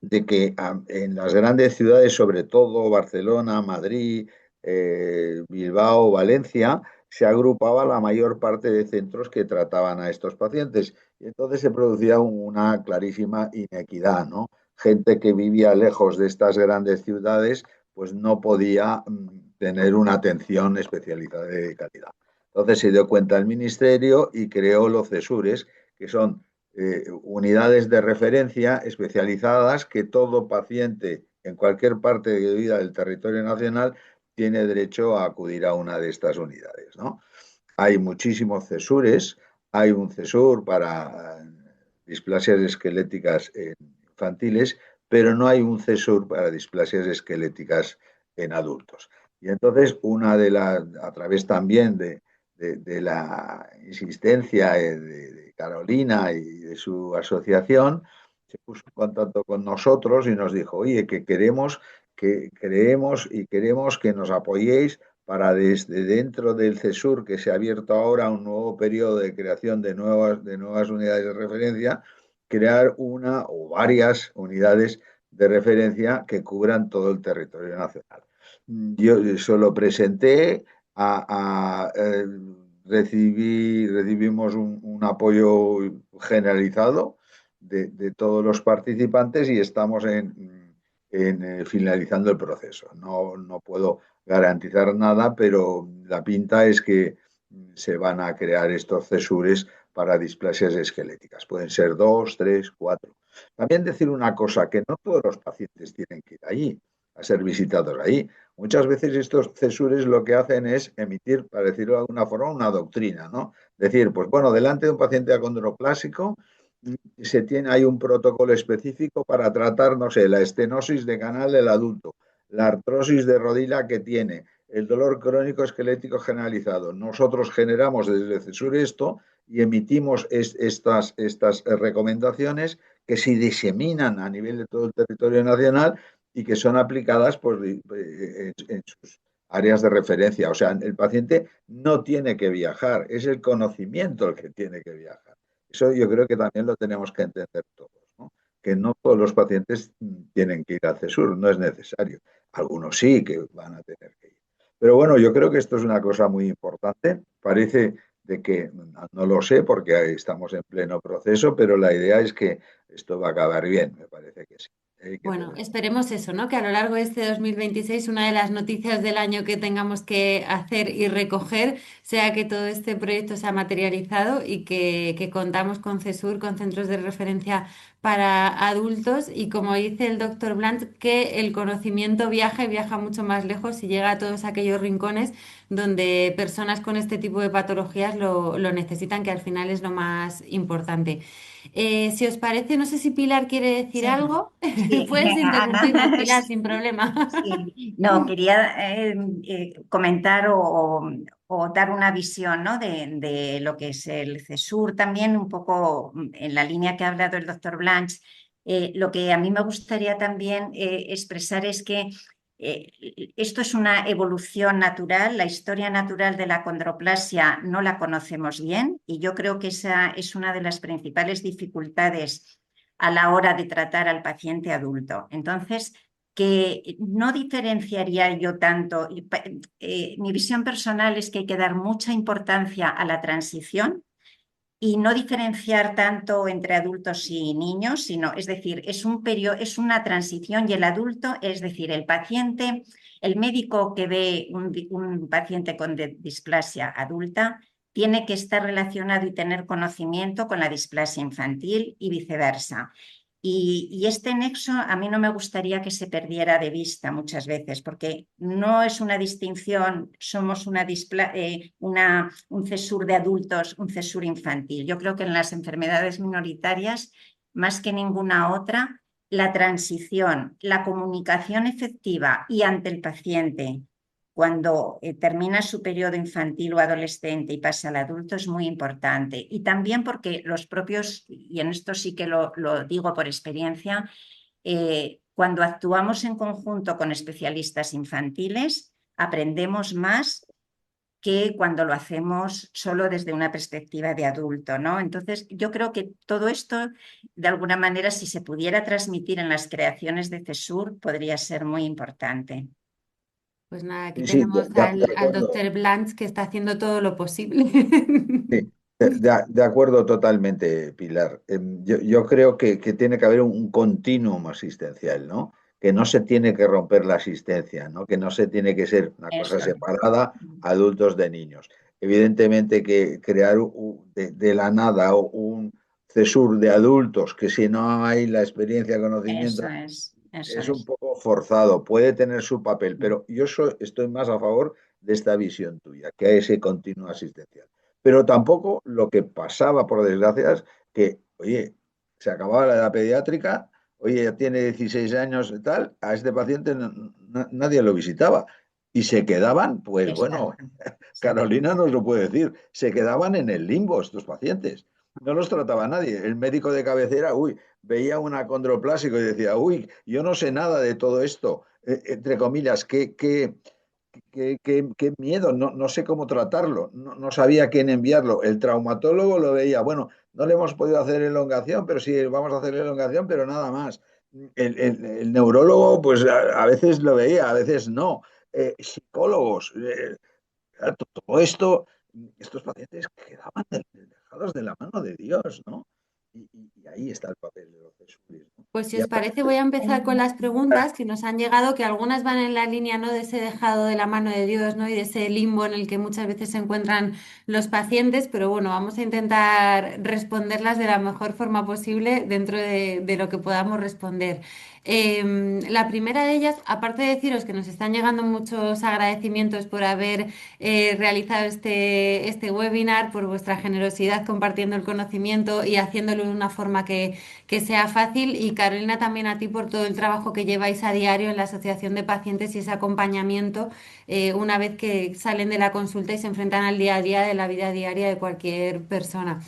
de que en las grandes ciudades, sobre todo Barcelona, Madrid, Bilbao, Valencia, se agrupaba la mayor parte de centros que trataban a estos pacientes. Y entonces se producía una clarísima inequidad, ¿no? Gente que vivía lejos de estas grandes ciudades, pues no podía tener una atención especializada de calidad. Entonces se dio cuenta el Ministerio y creó los CESURES, que son unidades de referencia especializadas que todo paciente en cualquier parte de vida del territorio nacional tiene derecho a acudir a una de estas unidades, ¿no? Hay muchísimos CESURES, hay un CESUR para displasias esqueléticas infantiles, pero no hay un CESUR para displasias esqueléticas en adultos. Y entonces, a través también de la insistencia de Carolina y de su asociación, se puso en contacto con nosotros y nos dijo, oye, que creemos y queremos que nos apoyéis para desde dentro del CESUR, que se ha abierto ahora un nuevo periodo de creación de nuevas unidades de referencia, crear una o varias unidades de referencia que cubran todo el territorio nacional. Yo se lo presenté, recibimos un apoyo generalizado de todos los participantes y estamos finalizando el proceso. No puedo garantizar nada, pero la pinta es que se van a crear estos cesures para displasias esqueléticas. Pueden ser 2, 3, 4. También decir una cosa, que no todos los pacientes tienen que ir allí, a ser visitados ahí. Muchas veces estos cesures lo que hacen es emitir, para decirlo de alguna forma, una doctrina, ¿no? Decir, pues bueno, delante de un paciente acondroplásico hay un protocolo específico para tratar, no sé, la estenosis de canal del adulto, la artrosis de rodilla que tiene, el dolor crónico esquelético generalizado. Nosotros generamos desde el CESUR esto y emitimos estas recomendaciones que se diseminan a nivel de todo el territorio nacional y que son aplicadas pues, en sus áreas de referencia. O sea, el paciente no tiene que viajar, es el conocimiento el que tiene que viajar. Eso yo creo que también lo tenemos que entender todos, ¿no? Que no todos los pacientes tienen que ir al CESUR, no es necesario. Algunos sí que van a tener que ir. Pero bueno, yo creo que esto es una cosa muy importante. Parece de que, no lo sé porque estamos en pleno proceso, pero la idea es que esto va a acabar bien, me parece que sí. Bueno, esperemos eso, ¿no? Que a lo largo de este 2026 una de las noticias del año que tengamos que hacer y recoger sea que todo este proyecto se ha materializado y que contamos con CESUR, con centros de referencia para adultos y como dice el doctor Blanch, que el conocimiento viaja y viaja mucho más lejos y llega a todos aquellos rincones donde personas con este tipo de patologías lo necesitan, que al final es lo más importante. Si os parece, no sé si Pilar quiere decir Sí, algo. sí, Puedes Ana, interrumpirnos, Pilar, sin problema. sí. No, quería comentar o dar una visión, ¿no? de lo que es el CESUR, también un poco en la línea que ha hablado el doctor Blanch. Lo que a mí me gustaría también expresar es que esto es una evolución natural, la historia natural de la condroplasia no la conocemos bien y yo creo que esa es una de las principales dificultades a la hora de tratar al paciente adulto. Entonces, que no diferenciaría yo tanto, mi visión personal es que hay que dar mucha importancia a la transición y no diferenciar tanto entre adultos y niños, sino, es decir, es una transición y el adulto, es decir, el paciente, el médico que ve un paciente con displasia adulta, tiene que estar relacionado y tener conocimiento con la displasia infantil y viceversa. Y este nexo a mí no me gustaría que se perdiera de vista muchas veces, porque no es una distinción, somos un CESUR de adultos, un CESUR infantil. Yo creo que en las enfermedades minoritarias, más que ninguna otra, la transición, la comunicación efectiva y ante el paciente cuando termina su periodo infantil o adolescente y pasa al adulto es muy importante. Y también porque los propios, y en esto sí que lo digo por experiencia, cuando actuamos en conjunto con especialistas infantiles, aprendemos más que cuando lo hacemos solo desde una perspectiva de adulto, ¿no? Entonces, yo creo que todo esto, de alguna manera, si se pudiera transmitir en las creaciones de CESUR, podría ser muy importante. Pues nada, aquí Sí, sí, tenemos de al acuerdo. doctor Blanch que está haciendo todo lo posible. Sí, de acuerdo totalmente, Pilar. Yo creo que tiene que haber un continuum asistencial, ¿no? Que no se tiene que romper la asistencia, ¿no? Que no se tiene que ser una cosa Eso es. separada, adultos de niños. Evidentemente que crear de la nada un CESUR de adultos, que si no hay la experiencia, Eso conocimiento, es, eso es un es. poco forzado, puede tener su papel, pero estoy más a favor de esta visión tuya, que hay ese continuo asistencial. Pero tampoco lo que pasaba, por desgracia, es que, oye, se acababa la edad pediátrica, oye, ya tiene 16 años y tal, a este paciente nadie lo visitaba. Y se quedaban, pues bueno, Exacto. Sí. Carolina nos lo puede decir, se quedaban en el limbo estos pacientes. No los trataba nadie. El médico de cabecera, uy, veía un acondroplásico y decía, uy, yo no sé nada de todo esto. Entre comillas, qué miedo, no sé cómo tratarlo, no sabía a quién enviarlo. El traumatólogo lo veía, bueno, no le hemos podido hacer elongación, pero sí, vamos a hacer elongación, pero nada más. El neurólogo, pues a veces lo veía, a veces no. Psicólogos, todo esto, estos pacientes quedaban dejados de la mano de Dios, ¿no? Y ahí está el papel de los Jesús, ¿no? Pues si Y os parece, voy a empezar con las preguntas que nos han llegado, que algunas van en la línea, ¿no?, de ese dejado de la mano de Dios, ¿no?, y de ese limbo en el que muchas veces se encuentran los pacientes, pero bueno, vamos a intentar responderlas de la mejor forma posible dentro de lo que podamos responder. La primera de ellas, aparte de deciros que nos están llegando muchos agradecimientos por haber realizado este webinar, por vuestra generosidad compartiendo el conocimiento y haciéndolo de una forma que sea fácil, y Carolina, también a ti por todo el trabajo que lleváis a diario en la Asociación de Pacientes y ese acompañamiento una vez que salen de la consulta y se enfrentan al día a día de la vida diaria de cualquier persona.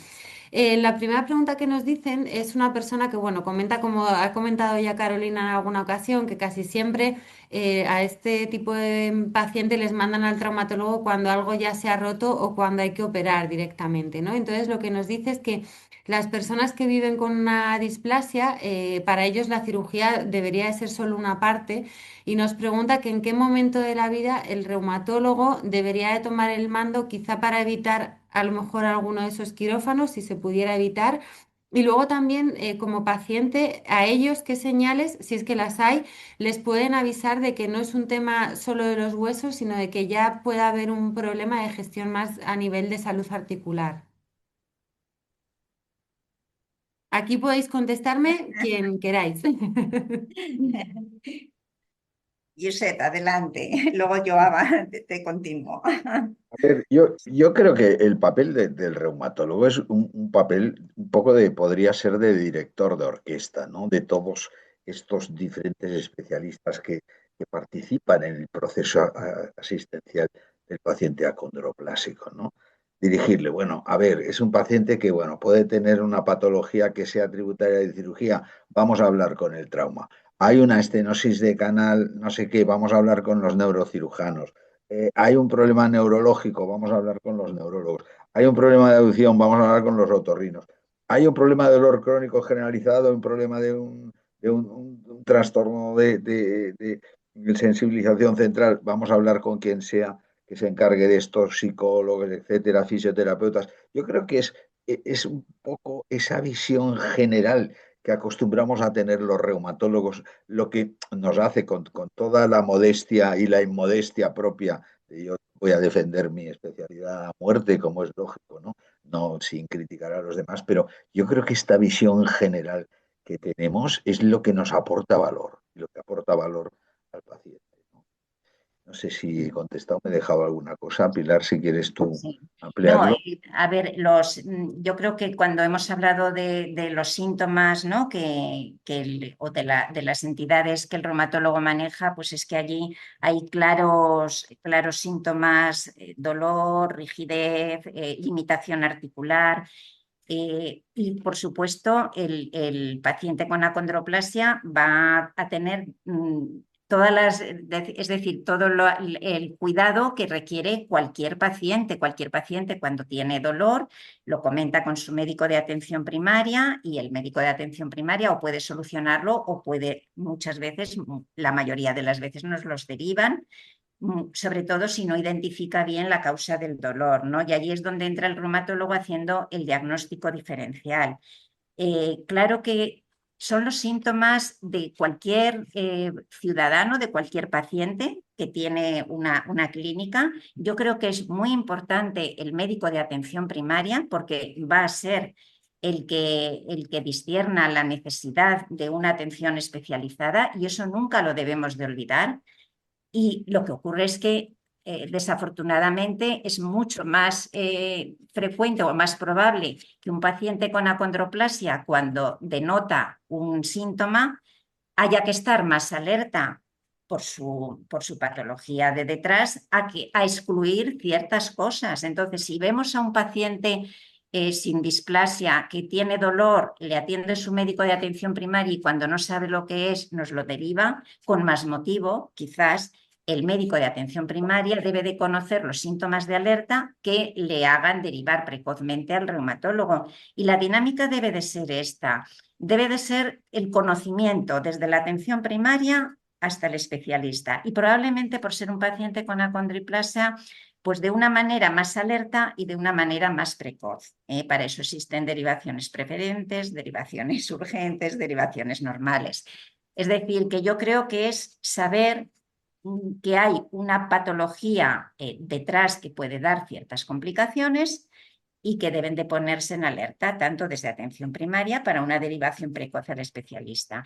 La primera pregunta que nos dicen es una persona que, bueno, comenta, como ha comentado ya Carolina en alguna ocasión, que casi siempre a este tipo de paciente les mandan al traumatólogo cuando algo ya se ha roto o cuando hay que operar directamente, ¿no? Entonces, lo que nos dice es que las personas que viven con una displasia, para ellos la cirugía debería de ser solo una parte, y nos pregunta que en qué momento de la vida el reumatólogo debería de tomar el mando, quizá para evitar a lo mejor alguno de esos quirófanos, si se pudiera evitar. Y luego también, como paciente, a ellos qué señales, si es que las hay, les pueden avisar de que no es un tema solo de los huesos, sino de que ya puede haber un problema de gestión más a nivel de salud articular. Aquí podéis contestarme quien queráis. Josep, adelante. Luego yo te continúo. A ver, yo creo que el papel del reumatólogo es un papel un poco podría ser de director de orquesta, ¿no? De todos estos diferentes especialistas que participan en el proceso asistencial del paciente acondroplásico, ¿no? Dirigirle, bueno, a ver, es un paciente que, bueno, puede tener una patología que sea tributaria de cirugía, vamos a hablar con el trauma. Hay una estenosis de canal, no sé qué, vamos a hablar con los neurocirujanos. Hay un problema neurológico, vamos a hablar con los neurólogos. Hay un problema de audición, vamos a hablar con los otorrinos. Hay un problema de dolor crónico generalizado, un problema de un trastorno de sensibilización central, vamos a hablar con quien sea que se encargue de estos, psicólogos, etcétera, fisioterapeutas. Yo creo que es un poco esa visión general que acostumbramos a tener los reumatólogos, lo que nos hace con toda la modestia y la inmodestia propia. Yo voy a defender mi especialidad a muerte, como es lógico, ¿no? No sin criticar a los demás, pero yo creo que esta visión general que tenemos es lo que nos aporta valor, lo que aporta valor al paciente, ¿no? No sé si he contestado, me he dejado alguna cosa. Pilar, si quieres tú Sí. No, ampliarlo. a ver, yo creo que cuando hemos hablado de los síntomas, ¿no?, o de las entidades que el reumatólogo maneja, pues es que allí hay claros síntomas: dolor, rigidez, limitación articular. Y por supuesto, el paciente con acondroplasia va a tener es decir, el cuidado que requiere cualquier paciente. Cualquier paciente, cuando tiene dolor, lo comenta con su médico de atención primaria, y el médico de atención primaria o puede solucionarlo o puede, muchas veces, la mayoría de las veces, nos los derivan, sobre todo si no identifica bien la causa del dolor, ¿no? Y allí es donde entra el reumatólogo haciendo el diagnóstico diferencial. Claro que son los síntomas de cualquier ciudadano, de cualquier paciente que tiene una clínica. Yo creo que es muy importante el médico de atención primaria, porque va a ser el que discierna la necesidad de una atención especializada, y eso nunca lo debemos de olvidar. Y lo que ocurre es que desafortunadamente es mucho más frecuente o más probable que un paciente con acondroplasia, cuando denota un síntoma, haya que estar más alerta por su patología de detrás a excluir ciertas cosas. Entonces, si vemos a un paciente sin displasia que tiene dolor, le atiende su médico de atención primaria y cuando no sabe lo que es, nos lo deriva, con más motivo, quizás el médico de atención primaria debe de conocer los síntomas de alerta que le hagan derivar precozmente al reumatólogo. Y la dinámica debe de ser esta. Debe de ser el conocimiento desde la atención primaria hasta el especialista. Y probablemente por ser un paciente con acondroplasia, pues de una manera más alerta y de una manera más precoz. Para eso existen derivaciones preferentes, derivaciones urgentes, derivaciones normales. Es decir, que yo creo que es saber que hay una patología detrás que puede dar ciertas complicaciones y que deben de ponerse en alerta tanto desde atención primaria para una derivación precoz al especialista.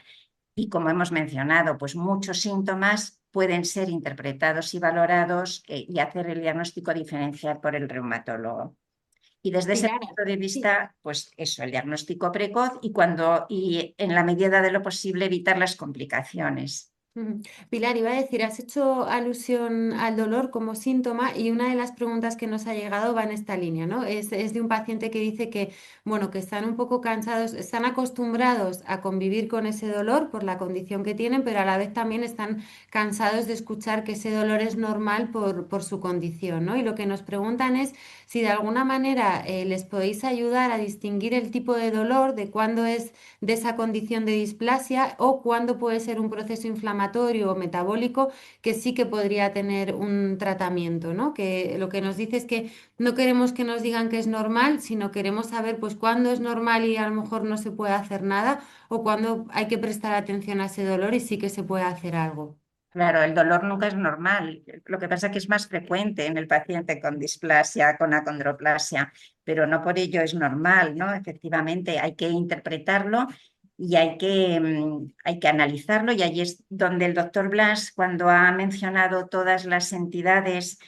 Y como hemos mencionado, pues muchos síntomas pueden ser interpretados y valorados y hacer el diagnóstico diferencial por el reumatólogo. Y desde ese Pilar, punto de sí. vista, pues eso, el diagnóstico precoz y en la medida de lo posible evitar las complicaciones. Ujú. Pilar, iba a decir, has hecho alusión al dolor como síntoma y una de las preguntas que nos ha llegado va en esta línea, ¿no? Es de un paciente que dice que, bueno, que están un poco cansados, están acostumbrados a convivir con ese dolor por la condición que tienen, pero a la vez también están cansados de escuchar que ese dolor es normal por su condición, ¿no? Y lo que nos preguntan es si de alguna manera les podéis ayudar a distinguir el tipo de dolor, de cuándo es de esa condición de displasia o cuándo puede ser un proceso inflamatorio o metabólico que sí que podría tener un tratamiento, ¿no? Que lo que nos dice es que no queremos que nos digan que es normal, sino queremos saber pues cuándo es normal y a lo mejor no se puede hacer nada o cuándo hay que prestar atención a ese dolor y sí que se puede hacer algo. Claro, el dolor nunca es normal. Lo que pasa es que es más frecuente en el paciente con displasia, con acondroplasia, pero no por ello es normal, ¿no? Efectivamente, hay que interpretarlo y hay que analizarlo. Y ahí es donde el doctor Blas, cuando ha mencionado todas las entidades,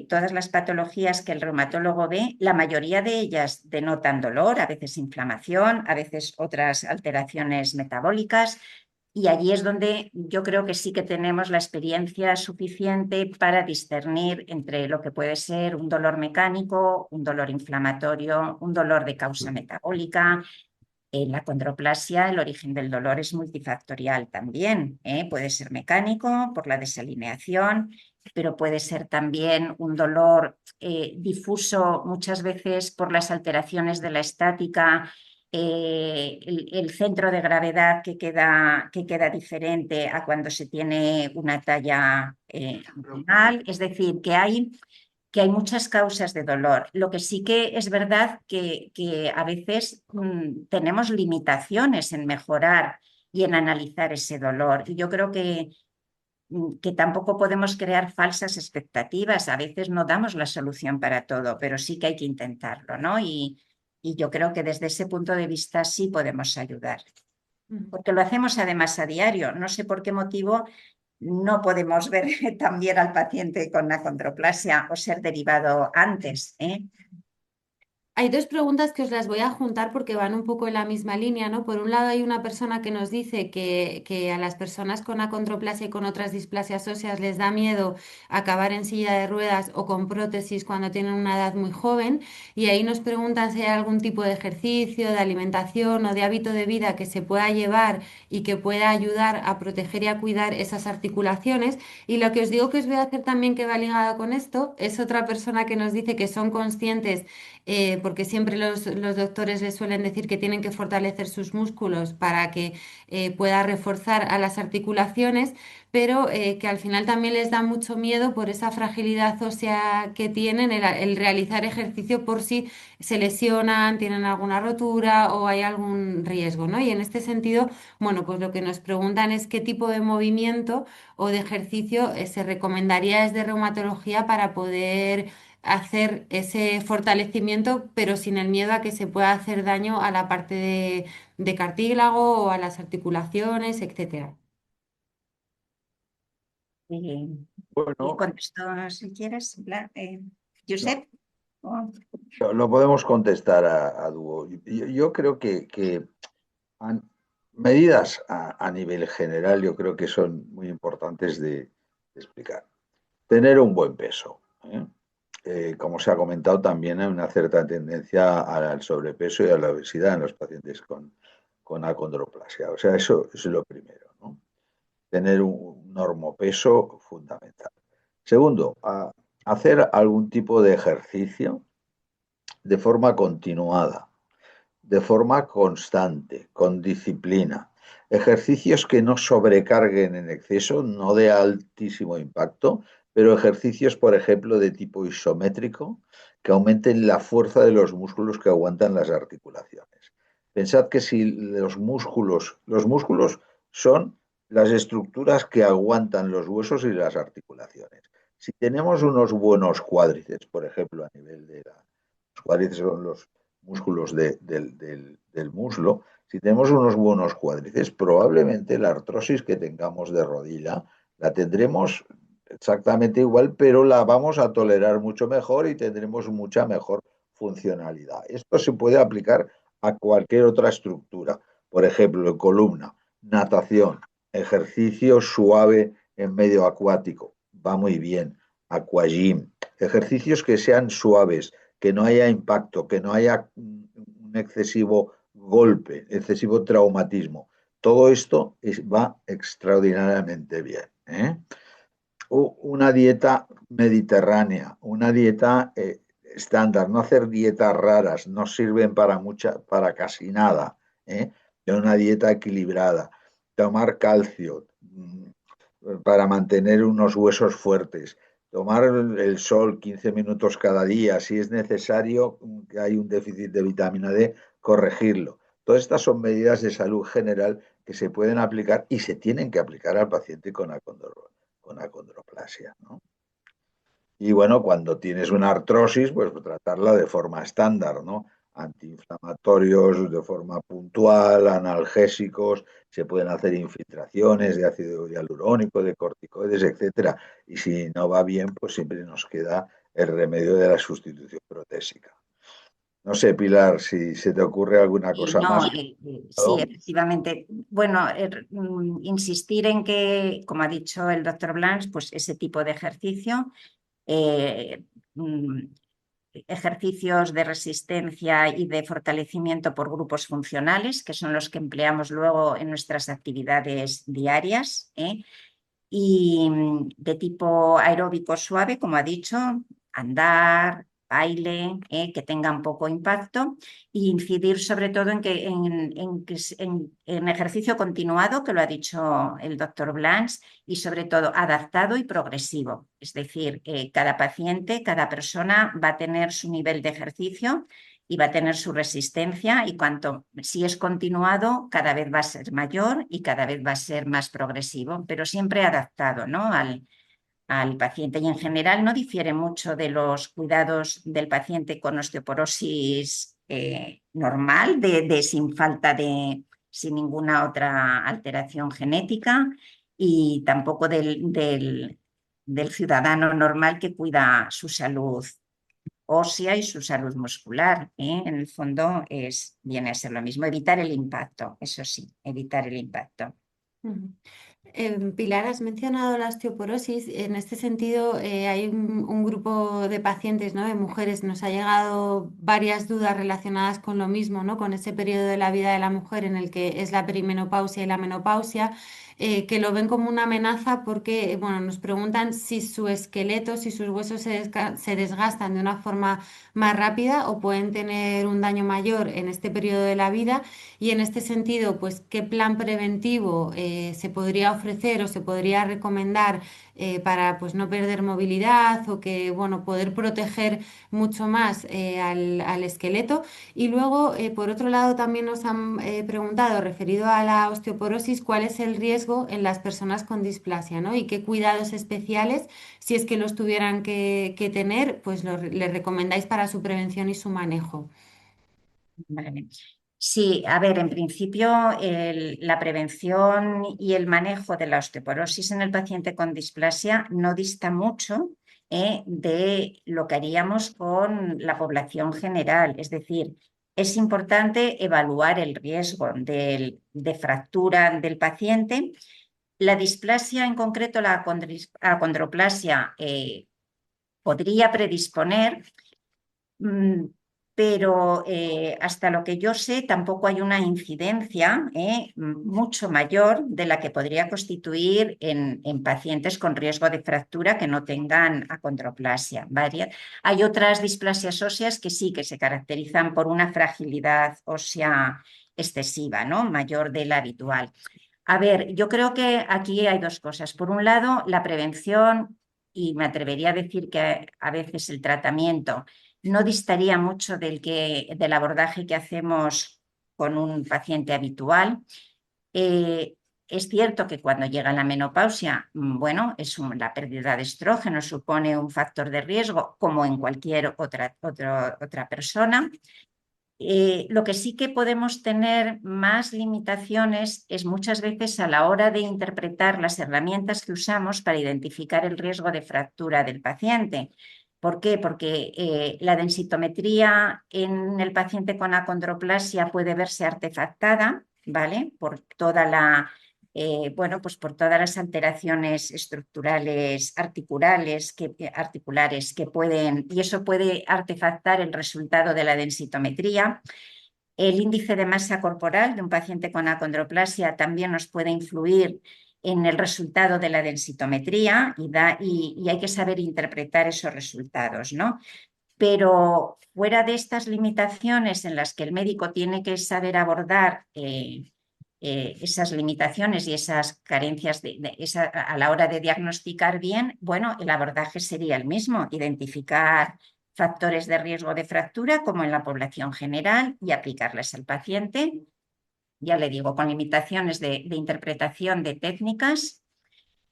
todas las patologías que el reumatólogo ve, la mayoría de ellas denotan dolor, a veces inflamación, a veces otras alteraciones metabólicas. Y allí es donde yo creo que sí que tenemos la experiencia suficiente para discernir entre lo que puede ser un dolor mecánico, un dolor inflamatorio, un dolor de causa metabólica. En la condroplasia, el origen del dolor es multifactorial también, ¿eh? Puede ser mecánico por la desalineación, pero puede ser también un dolor difuso muchas veces por las alteraciones de la estática, el centro de gravedad que queda diferente a cuando se tiene una talla normal. Es decir, que hay muchas causas de dolor. Lo que sí que es verdad que a veces tenemos limitaciones en mejorar y en analizar ese dolor. Y yo creo que tampoco podemos crear falsas expectativas. A veces no damos la solución para todo, pero sí que hay que intentarlo, ¿no? Y yo creo que desde ese punto de vista sí podemos ayudar, Ujú. porque lo hacemos además a diario. No sé por qué motivo no podemos ver también al paciente con acondroplasia o ser derivado antes, ¿eh? Hay dos preguntas que os las voy a juntar porque van un poco en la misma línea, ¿no? Por un lado, hay una persona que nos dice que a las personas con acondroplasia y con otras displasias óseas les da miedo acabar en silla de ruedas o con prótesis cuando tienen una edad muy joven. Y ahí nos preguntan si hay algún tipo de ejercicio, de alimentación o de hábito de vida que se pueda llevar y que pueda ayudar a proteger y a cuidar esas articulaciones. Y lo que os digo que os voy a hacer también que va ligado con esto es otra persona que nos dice que son conscientes porque siempre los doctores les suelen decir que tienen que fortalecer sus músculos para que pueda reforzar a las articulaciones, pero que al final también les da mucho miedo por esa fragilidad ósea que tienen el realizar ejercicio por si se lesionan, tienen alguna rotura o hay algún riesgo, ¿no? Y en este sentido, bueno, pues lo que nos preguntan es qué tipo de movimiento o de ejercicio se recomendaría desde reumatología para poder hacer ese fortalecimiento, pero sin el miedo a que se pueda hacer daño a la parte de cartílago o a las articulaciones, etcétera. Y, y Bueno, contesto si quieres, no, Josep. o- lo podemos contestar a dúo. Yo creo que han- medidas a nivel general, yo creo que son muy importantes de explicar. Tener un buen peso. ¿Eh? Como se ha comentado, también hay una cierta tendencia al sobrepeso y a la obesidad en los pacientes con acondroplasia. O sea, eso es lo primero, ¿no? Tener un normopeso fundamental. Segundo, hacer algún tipo de ejercicio de forma continuada, de forma constante, con disciplina. Ejercicios que no sobrecarguen en exceso, no de altísimo impacto, pero ejercicios, por ejemplo, de tipo isométrico, que aumenten la fuerza de los músculos que aguantan las articulaciones. Pensad que si los músculos son las estructuras que aguantan los huesos y las articulaciones. Si tenemos unos buenos cuádriceps, por ejemplo, a nivel de los cuádriceps son los músculos del muslo, si tenemos unos buenos cuádriceps, probablemente la artrosis que tengamos de rodilla la tendremos exactamente igual, pero la vamos a tolerar mucho mejor y tendremos mucha mejor funcionalidad. Esto se puede aplicar a cualquier otra estructura, por ejemplo, en columna, natación, ejercicio suave en medio acuático, va muy bien, aquagym, ejercicios que sean suaves, que no haya impacto, que no haya un excesivo golpe, excesivo traumatismo. Todo esto va extraordinariamente bien. ¿Eh? Una dieta mediterránea, una dieta estándar, no hacer dietas raras, no sirven para casi nada. ¿Eh? Una dieta equilibrada, tomar calcio para mantener unos huesos fuertes, tomar el sol 15 minutos cada día, si es necesario que hay un déficit de vitamina D, corregirlo. Todas estas son medidas de salud general que se pueden aplicar y se tienen que aplicar al paciente con acondroplasia, ¿no? Y bueno, cuando tienes una artrosis, pues tratarla de forma estándar, ¿no? Antiinflamatorios de forma puntual, analgésicos, se pueden hacer infiltraciones de ácido hialurónico, de corticoides, etcétera. Y si no va bien, pues siempre nos queda el remedio de la sustitución protésica. No sé, Pilar, si se te ocurre alguna Y cosa no, más. sí, efectivamente. Bueno, insistir en que, como ha dicho el doctor Blanch, pues ese tipo de ejercicio, eh, mm, ejercicios de resistencia y de fortalecimiento por grupos funcionales, que son los que empleamos luego en nuestras actividades diarias, y de tipo aeróbico suave, como ha dicho, andar, baile, que tengan poco impacto, e incidir sobre todo en ejercicio continuado, que lo ha dicho el doctor Blanch, y sobre todo adaptado y progresivo. Es decir, cada paciente, cada persona va a tener su nivel de ejercicio y va a tener su resistencia, y si es continuado, cada vez va a ser mayor y cada vez va a ser más progresivo, pero siempre adaptado, ¿no? al paciente, y en general no difiere mucho de los cuidados del paciente con osteoporosis normal, sin falta sin ninguna otra alteración genética, y tampoco del ciudadano normal que cuida su salud ósea y su salud muscular. En el fondo viene a ser lo mismo, evitar el impacto, eso sí, evitar el impacto. Ujú. Pilar, has mencionado la osteoporosis. En este sentido, hay un grupo de pacientes, ¿no? De mujeres. Nos ha llegado varias dudas relacionadas con lo mismo, ¿no? Con ese periodo de la vida de la mujer en el que es la perimenopausia y la menopausia, que lo ven como una amenaza porque, bueno, nos preguntan si su esqueleto, si sus huesos se desgastan de una forma más rápida o pueden tener un daño mayor en este periodo de la vida. Y en este sentido, pues, ¿qué plan preventivo se podría ofrecer o se podría recomendar para, pues, no perder movilidad o que, bueno, poder proteger mucho más al esqueleto? Y luego, por otro lado, también nos han preguntado, referido a la osteoporosis, cuál es el riesgo en las personas con displasia, ¿no? Y qué cuidados especiales, si es que los tuvieran que tener, pues les recomendáis para su prevención y su manejo. Vale. Sí, a ver, en principio la prevención y el manejo de la osteoporosis en el paciente con displasia no dista mucho de lo que haríamos con la población general. Es decir, es importante evaluar el riesgo de fractura del paciente. La displasia, en concreto la acondroplasia, podría predisponer. Mm, Pero hasta lo que yo sé, tampoco hay una incidencia mucho mayor de la que podría constituir en pacientes con riesgo de fractura que no tengan acondroplasia. Hay otras displasias óseas que sí, que se caracterizan por una fragilidad ósea excesiva, ¿no? Mayor de la habitual. A ver, yo creo que aquí hay dos cosas. Por un lado, la prevención, y me atrevería a decir que a veces el tratamiento no distaría mucho del abordaje que hacemos con un paciente habitual. Eh, es cierto que cuando llega la menopausia, bueno, la pérdida de estrógeno supone un factor de riesgo como en cualquier otra persona. Lo que sí que podemos tener más limitaciones es muchas veces a la hora de interpretar las herramientas que usamos para identificar el riesgo de fractura del paciente. ¿Por qué? Porque la densitometría en el paciente con acondroplasia puede verse artefactada, ¿vale? Por toda bueno, pues por todas las alteraciones estructurales articulares que pueden, y eso puede artefactar el resultado de la densitometría. El índice de masa corporal de un paciente con acondroplasia también nos puede influir en el resultado de la densitometría y hay que saber interpretar esos resultados, ¿no? Pero fuera de estas limitaciones en las que el médico tiene que saber abordar esas limitaciones y esas carencias a la hora de diagnosticar bien, bueno, el abordaje sería el mismo, identificar factores de riesgo de fractura como en la población general y aplicarles al paciente, ya le digo, con limitaciones de interpretación de técnicas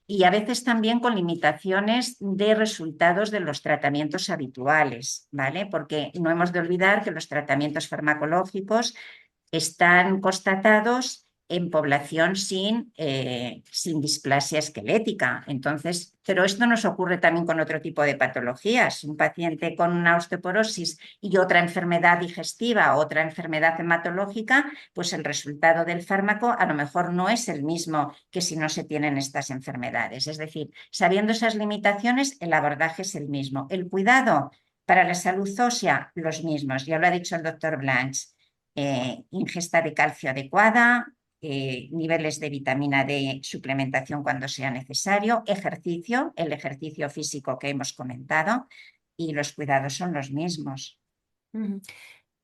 y a veces también con limitaciones de resultados de los tratamientos habituales, ¿vale? Porque no hemos de olvidar que los tratamientos farmacológicos están constatados en población sin displasia esquelética. Entonces, pero esto nos ocurre también con otro tipo de patologías. Un paciente con una osteoporosis y otra enfermedad digestiva, otra enfermedad hematológica, pues el resultado del fármaco a lo mejor no es el mismo que si no se tienen estas enfermedades. Es decir, sabiendo esas limitaciones, el abordaje es el mismo. El cuidado para la salud ósea, los mismos. Ya lo ha dicho el doctor Blanch. Ingesta de calcio adecuada, niveles de vitamina D, suplementación cuando sea necesario, ejercicio, el ejercicio físico que hemos comentado y los cuidados son los mismos. Ujú.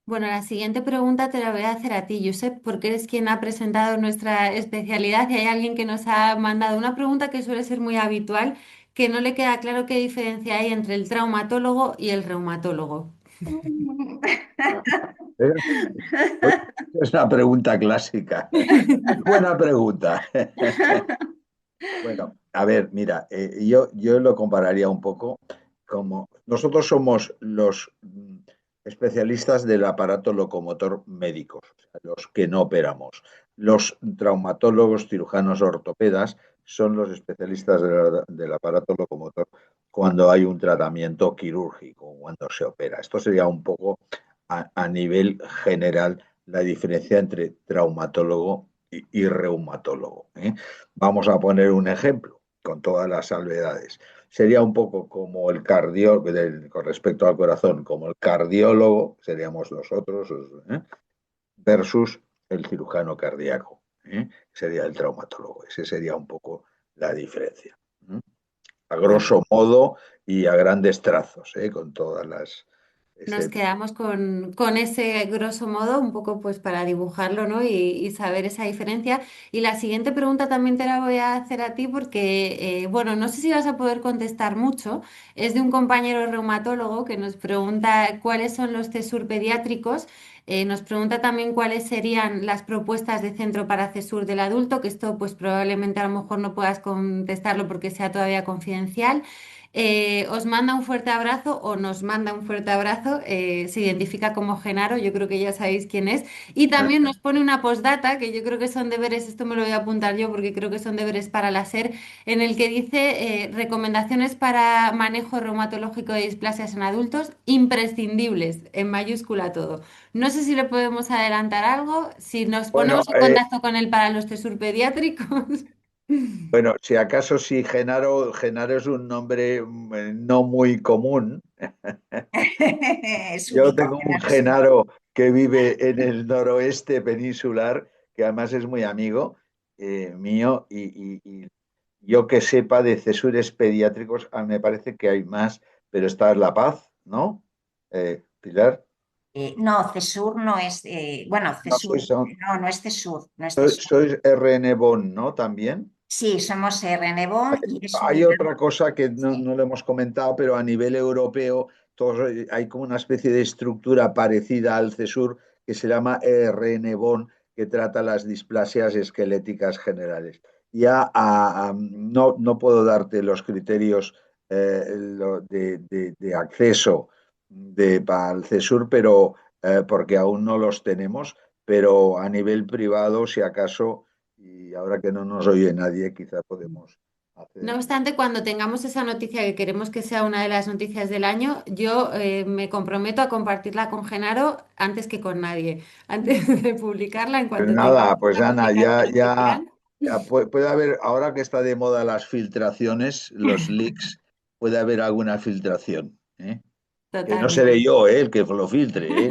Bueno, la siguiente pregunta te la voy a hacer a ti, Josep, porque eres quien ha presentado nuestra especialidad y hay alguien que nos ha mandado una pregunta que suele ser muy habitual, que no le queda claro qué diferencia hay entre el traumatólogo y el reumatólogo. ¿Eh? Pues, es una pregunta clásica. Buena pregunta. Bueno, a ver, mira, yo lo compararía un poco como nosotros somos los especialistas del aparato locomotor médicos, o sea, los que no operamos. Los traumatólogos, cirujanos ortopedas son los especialistas del aparato locomotor cuando hay un tratamiento quirúrgico, cuando se opera. Esto sería un poco a nivel general la diferencia entre traumatólogo y reumatólogo, ¿eh? Vamos a poner un ejemplo con todas las salvedades. Sería un poco como el cardiólogo, con respecto al corazón, como el cardiólogo, seríamos nosotros, ¿eh? Versus el cirujano cardíaco, ¿eh? Sería el traumatólogo. Ese sería un poco la diferencia. ¿Eh? A Vale. grosso modo y a grandes trazos, ¿eh? Con todas las Nos quedamos con ese grosso modo, un poco pues para dibujarlo, ¿no? Y saber esa diferencia. Y la siguiente pregunta también te la voy a hacer a ti porque, bueno, no sé si vas a poder contestar mucho. Es de un compañero reumatólogo que nos pregunta cuáles son los CESUR pediátricos. Nos pregunta también cuáles serían las propuestas de centro para CESUR del adulto, que esto pues probablemente a lo mejor no puedas contestarlo porque sea todavía confidencial. Os manda un fuerte abrazo o nos manda un fuerte abrazo. Se identifica como Genaro, yo creo que ya sabéis quién es. Y también nos pone una postdata, que yo creo que son deberes, esto me lo voy a apuntar yo porque creo que son deberes para la SER, en el que dice recomendaciones para manejo reumatológico de displasias en adultos imprescindibles, en mayúscula todo. No sé si le podemos adelantar algo, si nos Bueno, ponemos en contacto con él para los CESUR pediátricos. bueno, si acaso sí, Genaro es un nombre no muy común. Es Yo único, tengo un Genaro es único. Genaro que vive en el noroeste peninsular, que además es muy amigo mío, y yo que sepa de cesures pediátricos, me parece que hay más, pero está La Paz, ¿no? Pilar, No, CESUR no es, bueno, no CESUR, sois, no, no es CESUR, no es CESUR. sois RN Bon, ¿no? También. Sí, somos RNBO y es Hay unidad. otra cosa que Sí. no lo hemos comentado, pero a nivel europeo hay como una especie de estructura parecida al CESUR que se llama ERN-BON, que trata las displasias esqueléticas generales. Ya no puedo darte los criterios de acceso para el CESUR, pero, porque aún no los tenemos, pero a nivel privado, si acaso, y ahora que no nos oye nadie, quizá podemos No hacer. obstante, cuando tengamos esa noticia que queremos que sea una de las noticias del año, yo me comprometo a compartirla con Genaro antes que con nadie. Antes de publicarla, en Pues cuanto nada, tengamos pues una Ana, ya, publicación ya, oficial. ya puede haber, ahora que está de moda las filtraciones, los leaks, puede haber alguna filtración, ¿eh? Que no seré Totalmente. yo, el que lo filtre, ¿eh?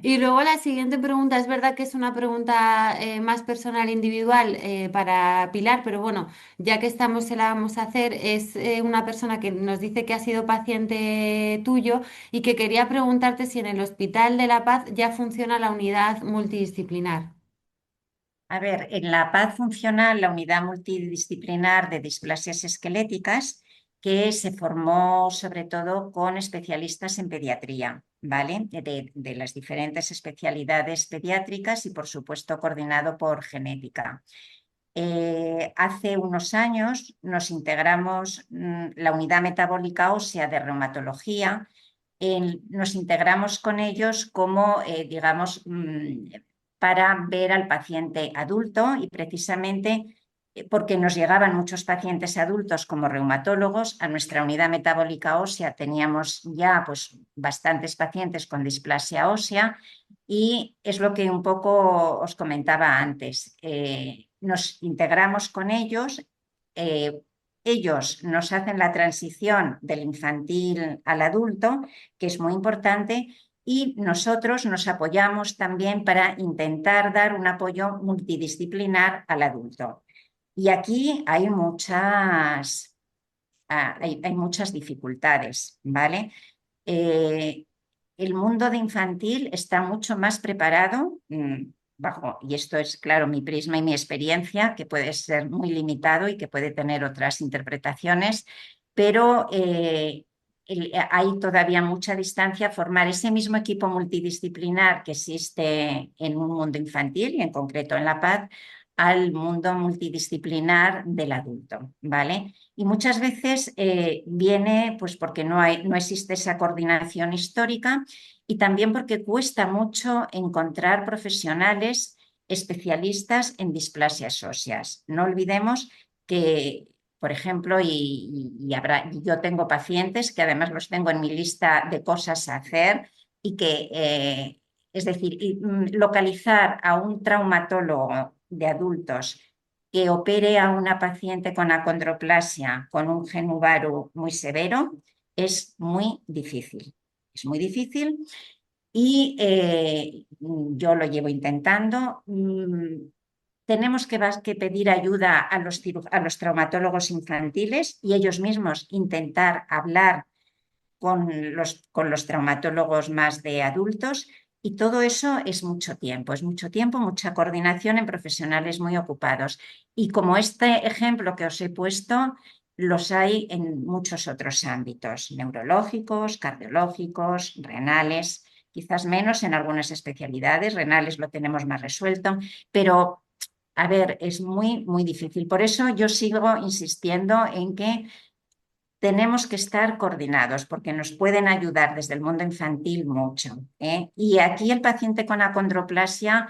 Y luego la siguiente pregunta, es verdad que es una pregunta más personal, individual para Pilar, pero bueno, ya que estamos, se la vamos a hacer. Es una persona que nos dice que ha sido paciente tuyo y que quería preguntarte si en el Hospital de La Paz ya funciona la unidad multidisciplinar. A ver, en La Paz funciona la unidad multidisciplinar de displasias esqueléticas que se formó sobre todo con especialistas en pediatría, ¿vale? De las diferentes especialidades pediátricas y por supuesto coordinado por genética. Hace unos años nos integramos la unidad metabólica ósea de reumatología, nos integramos con ellos como, digamos, para ver al paciente adulto y precisamente porque nos llegaban muchos pacientes adultos como reumatólogos, a nuestra unidad metabólica ósea teníamos ya pues, bastantes pacientes con displasia ósea y es lo que un poco os comentaba antes. Nos integramos con ellos, ellos nos hacen la transición del infantil al adulto, que es muy importante, y nosotros nos apoyamos también para intentar dar un apoyo multidisciplinar al adulto. Y aquí hay muchas dificultades, ¿vale? Eh, el mundo de infantil está mucho más preparado, y esto es, claro, mi prisma y mi experiencia, que puede ser muy limitado y que puede tener otras interpretaciones, pero hay todavía mucha distancia a formar ese mismo equipo multidisciplinar que existe en un mundo infantil y en concreto en La Paz, al mundo multidisciplinar del adulto, ¿vale? Y muchas veces viene pues porque no existe esa coordinación histórica y también porque cuesta mucho encontrar profesionales especialistas en displasias óseas. No olvidemos que, por ejemplo, yo tengo pacientes que además los tengo en mi lista de cosas a hacer y que, es decir, localizar a un traumatólogo de adultos que opere a una paciente con acondroplasia con un genu muy severo es muy difícil. Es muy difícil y yo lo llevo intentando. Tenemos que pedir ayuda a los traumatólogos infantiles y ellos mismos intentar hablar con los traumatólogos más de adultos y todo eso es mucho tiempo, mucha coordinación en profesionales muy ocupados. Y como este ejemplo que os he puesto, los hay en muchos otros ámbitos, neurológicos, cardiológicos, renales, quizás menos en algunas especialidades, renales lo tenemos más resuelto, pero a ver, es muy, muy difícil. Por eso yo sigo insistiendo en que tenemos que estar coordinados porque nos pueden ayudar desde el mundo infantil mucho, ¿eh? Y aquí el paciente con acondroplasia,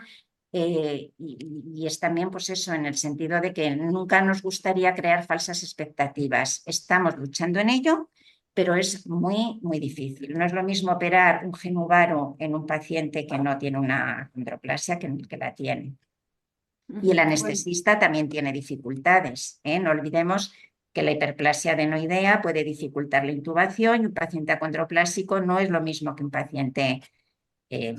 y es también pues eso, en el sentido de que nunca nos gustaría crear falsas expectativas. Estamos luchando en ello, pero es muy, muy difícil. No es lo mismo operar un genuvaro en un paciente que no tiene una acondroplasia que en el que la tiene. Y el Bueno, anestesista también tiene dificultades, ¿eh? No olvidemos que la hiperplasia adenoidea puede dificultar la intubación y un paciente acondroplásico no es lo mismo que un paciente eh,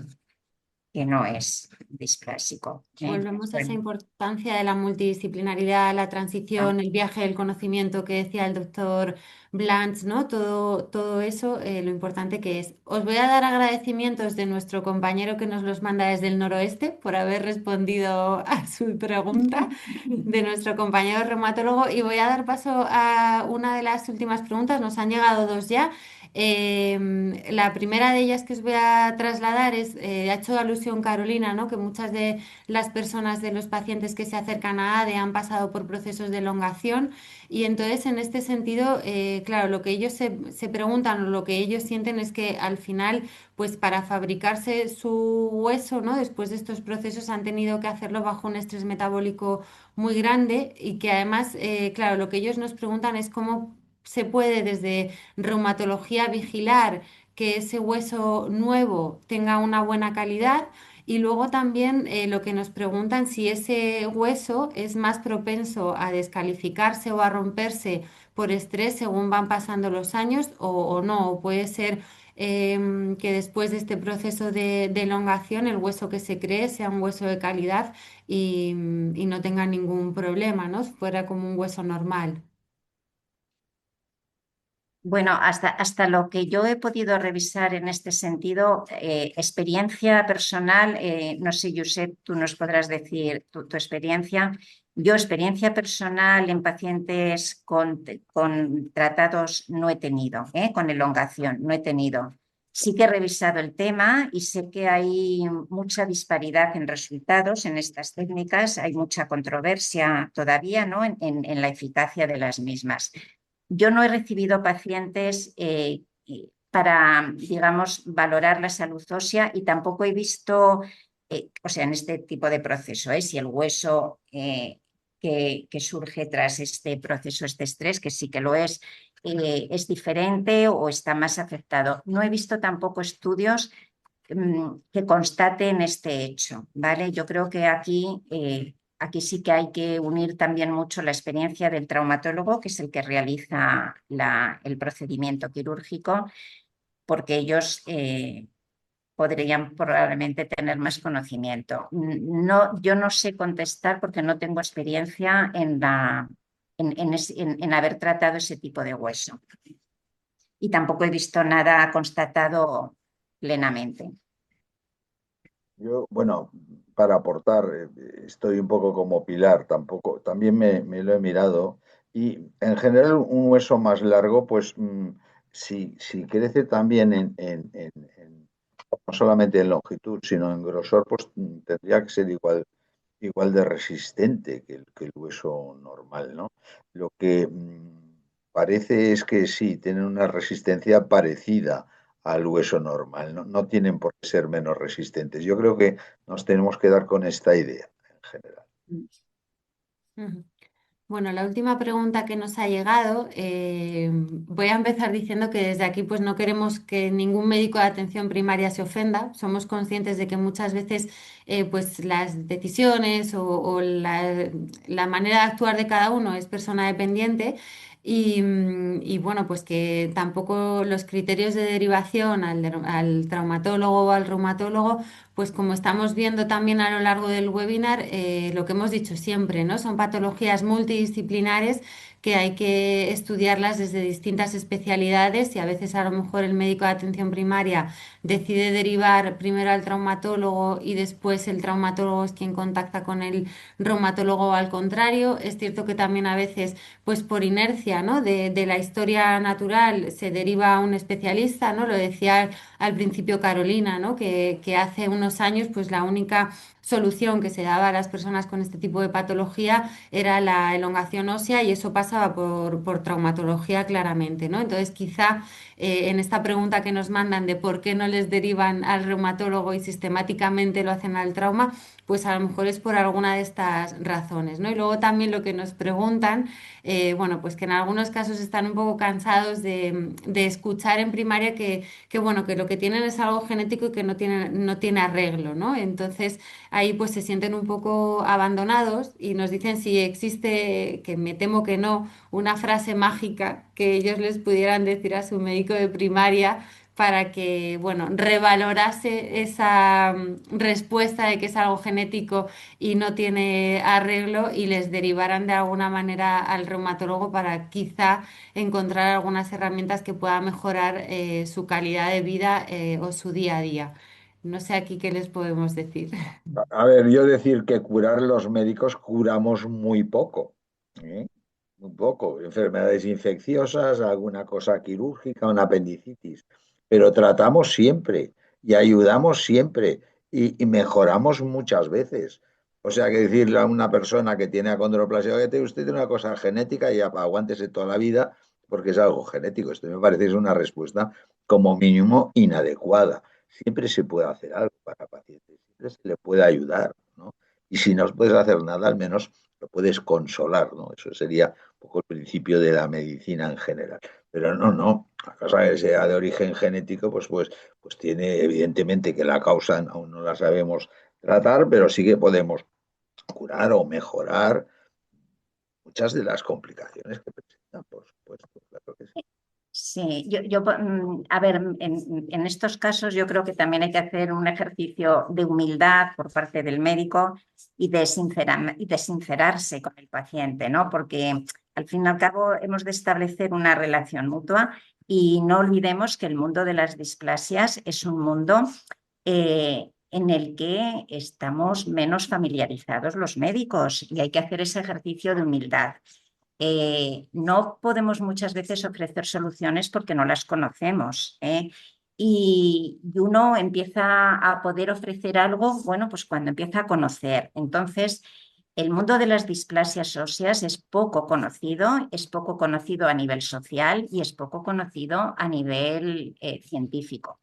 que no es displásico, ¿eh? volvemos a esa Bueno, importancia de la multidisciplinaridad, la transición, el viaje del conocimiento que decía el doctor Blanch, ¿no? Todo eso, lo importante que es. Os voy a dar agradecimientos de nuestro compañero que nos los manda desde el noroeste por haber respondido a su pregunta, de nuestro compañero reumatólogo, y voy a dar paso a una de las últimas preguntas. Nos han llegado dos ya. La primera de ellas que os voy a trasladar es, ha hecho alusión Carolina, ¿no? Que muchas de las personas, de los pacientes que se acercan a ADE han pasado por procesos de elongación y entonces en este sentido, claro, lo que ellos se preguntan o lo que ellos sienten es que al final, pues para fabricarse su hueso, ¿no? Después de estos procesos han tenido que hacerlo bajo un estrés metabólico muy grande y que además, claro, lo que ellos nos preguntan es cómo se puede desde reumatología vigilar que ese hueso nuevo tenga una buena calidad y luego también lo que nos preguntan si ese hueso es más propenso a descalificarse o a romperse por estrés según van pasando los años o no, o puede ser que después de este proceso de elongación el hueso que se cree sea un hueso de calidad y no tenga ningún problema, ¿no? Fuera como un hueso normal. bueno, hasta lo que yo he podido revisar en este sentido, experiencia personal, no sé, Josep, tú nos podrás decir tu experiencia. Yo experiencia personal en pacientes con tratados no he tenido, con elongación, no he tenido. Sí que he revisado el tema y sé que hay mucha disparidad en resultados en estas técnicas, hay mucha controversia todavía, ¿no? En la eficacia de las mismas. Yo no he recibido pacientes para, digamos, valorar la salud ósea y tampoco he visto, o sea, en este tipo de proceso, si el hueso que surge tras este proceso, este estrés, que sí que lo es diferente o está más afectado. No he visto tampoco estudios que constaten este hecho, ¿vale? Yo creo que aquí sí que hay que unir también mucho la experiencia del traumatólogo, que es el que realiza el procedimiento quirúrgico, porque ellos podrían probablemente tener más conocimiento. No, yo no sé contestar porque no tengo experiencia en haber tratado ese tipo de hueso. Y tampoco he visto nada constatado plenamente. Yo, bueno, para aportar, estoy un poco como Pilar, tampoco, también me lo he mirado y en general un hueso más largo, pues si crece también no solamente en longitud, sino en grosor, pues tendría que ser igual de resistente que el hueso normal, ¿no? Lo que parece es que sí, tienen una resistencia parecida al hueso normal, ¿no? No tienen por qué ser menos resistentes. Yo creo que nos tenemos que dar con esta idea en general. Ujú. Bueno, la última pregunta que nos ha llegado, voy a empezar diciendo que desde aquí pues no queremos que ningún médico de atención primaria se ofenda. Somos conscientes de que muchas veces pues las decisiones la manera de actuar de cada uno es persona dependiente y bueno, pues que tampoco los criterios de derivación al traumatólogo o al reumatólogo pues como estamos viendo también a lo largo del webinar, lo que hemos dicho siempre, ¿no? Son patologías multidisciplinares que hay que estudiarlas desde distintas especialidades y a veces a lo mejor el médico de atención primaria decide derivar primero al traumatólogo y después el traumatólogo es quien contacta con el reumatólogo o al contrario. Es cierto que también a veces, pues por inercia, ¿no? De la historia natural se deriva a un especialista, ¿no? Lo decía al principio Carolina, ¿no? Que hace unos años pues la única solución que se daba a las personas con este tipo de patología era la elongación ósea y eso pasaba por traumatología claramente, ¿no? Entonces quizá en esta pregunta que nos mandan de por qué no les derivan al reumatólogo y sistemáticamente lo hacen al trauma, pues a lo mejor es por alguna de estas razones, ¿no? Y luego también lo que nos preguntan, bueno, pues que en algunos casos están un poco cansados de escuchar en primaria que, bueno, que lo que tienen es algo genético y que no tiene arreglo, ¿no? Entonces ahí pues se sienten un poco abandonados y nos dicen si existe, que me temo que no, una frase mágica que ellos les pudieran decir a su médico de primaria para que, bueno, revalorase esa respuesta de que es algo genético y no tiene arreglo y les derivaran de alguna manera al reumatólogo para quizá encontrar algunas herramientas que puedan mejorar su calidad de vida o su día a día. No sé aquí qué les podemos decir. A ver, yo decir que curar los médicos curamos muy poco, ¿eh? Muy poco. Enfermedades infecciosas, alguna cosa quirúrgica, una apendicitis, pero tratamos siempre y ayudamos siempre y mejoramos muchas veces. O sea, que decirle a una persona que tiene acondroplasia, oye, usted tiene una cosa genética y aguántese toda la vida porque es algo genético. Esto me parece que es una respuesta como mínimo inadecuada. Siempre se puede hacer algo para pacientes, siempre se le puede ayudar, ¿no? Y si no puedes hacer nada, al menos lo puedes consolar, ¿no? Eso sería un poco el principio de la medicina en general. Pero no, no, la cosa que sea de origen genético, pues tiene evidentemente que la causa aún no la sabemos tratar, pero sí que podemos curar o mejorar muchas de las complicaciones que presentan, por supuesto, claro que sí. Sí, a ver, en estos casos yo creo que también hay que hacer un ejercicio de humildad por parte del médico y de sincerarse con el paciente, ¿no? Porque al fin y al cabo hemos de establecer una relación mutua y no olvidemos que el mundo de las displasias es un mundo en el que estamos menos familiarizados los médicos y hay que hacer ese ejercicio de humildad. No podemos muchas veces ofrecer soluciones porque no las conocemos, ¿eh? Y uno empieza a poder ofrecer algo, bueno, pues cuando empieza a conocer. Entonces, el mundo de las displasias óseas es poco conocido a nivel social y es poco conocido a nivel científico.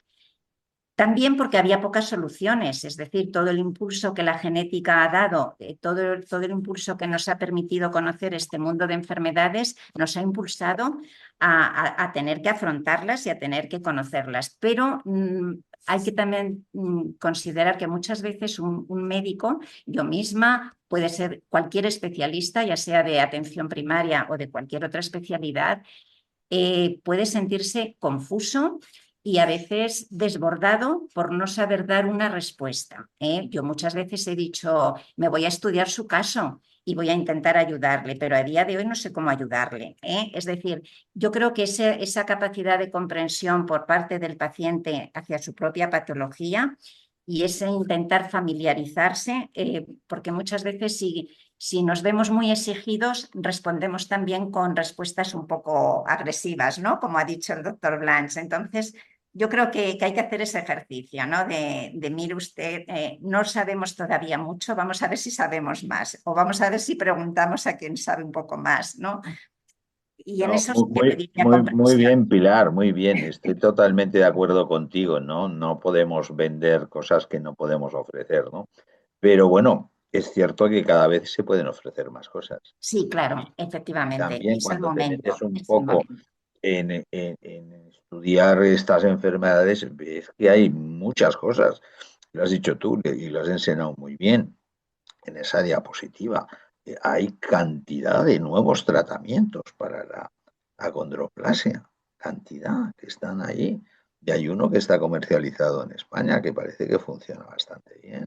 También porque había pocas soluciones, es decir, todo el impulso que la genética ha dado, todo el impulso que nos ha permitido conocer este mundo de enfermedades, nos ha impulsado a tener que afrontarlas y a tener que conocerlas. Pero hay que también considerar que muchas veces un médico, yo misma, puede ser cualquier especialista, ya sea de atención primaria o de cualquier otra especialidad, puede sentirse confuso y a veces desbordado por no saber dar una respuesta, ¿eh? Yo muchas veces he dicho, me voy a estudiar su caso y voy a intentar ayudarle, pero a día de hoy no sé cómo ayudarle, ¿eh? Es decir, yo creo que esa capacidad de comprensión por parte del paciente hacia su propia patología y ese intentar familiarizarse, porque muchas veces si nos vemos muy exigidos, respondemos también con respuestas un poco agresivas, ¿no? Como ha dicho el doctor Blanch. Entonces, yo creo que hay que hacer ese ejercicio, ¿no? Mire usted, no sabemos todavía mucho, vamos a ver si sabemos más o vamos a ver si preguntamos a quien sabe un poco más, ¿no? Y en No, eso sí que pediría muy comprensión. bien, Pilar, muy bien. Estoy totalmente de acuerdo contigo, ¿no? No podemos vender cosas que no podemos ofrecer, ¿no? Pero bueno, es cierto que cada vez se pueden ofrecer más cosas. Sí, claro, efectivamente, También es el cuando te metes momento, un es el poco momento. en estudiar estas enfermedades, ves que hay muchas cosas. Lo has dicho tú y lo has enseñado muy bien en esa diapositiva. Hay cantidad de nuevos tratamientos para la acondroplasia, cantidad que están ahí. Y hay uno que está comercializado en España que parece que funciona bastante bien.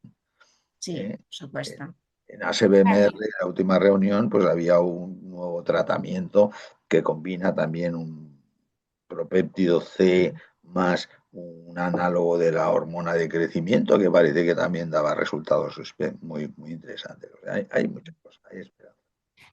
Sí, ¿Eh? por supuesto. En ASBMR, Claro. la última reunión, pues había un nuevo tratamiento que combina también un propéptido C más un análogo de la hormona de crecimiento que parece que también daba resultados muy, muy interesantes. O sea, hay muchas cosas, hay esperanza.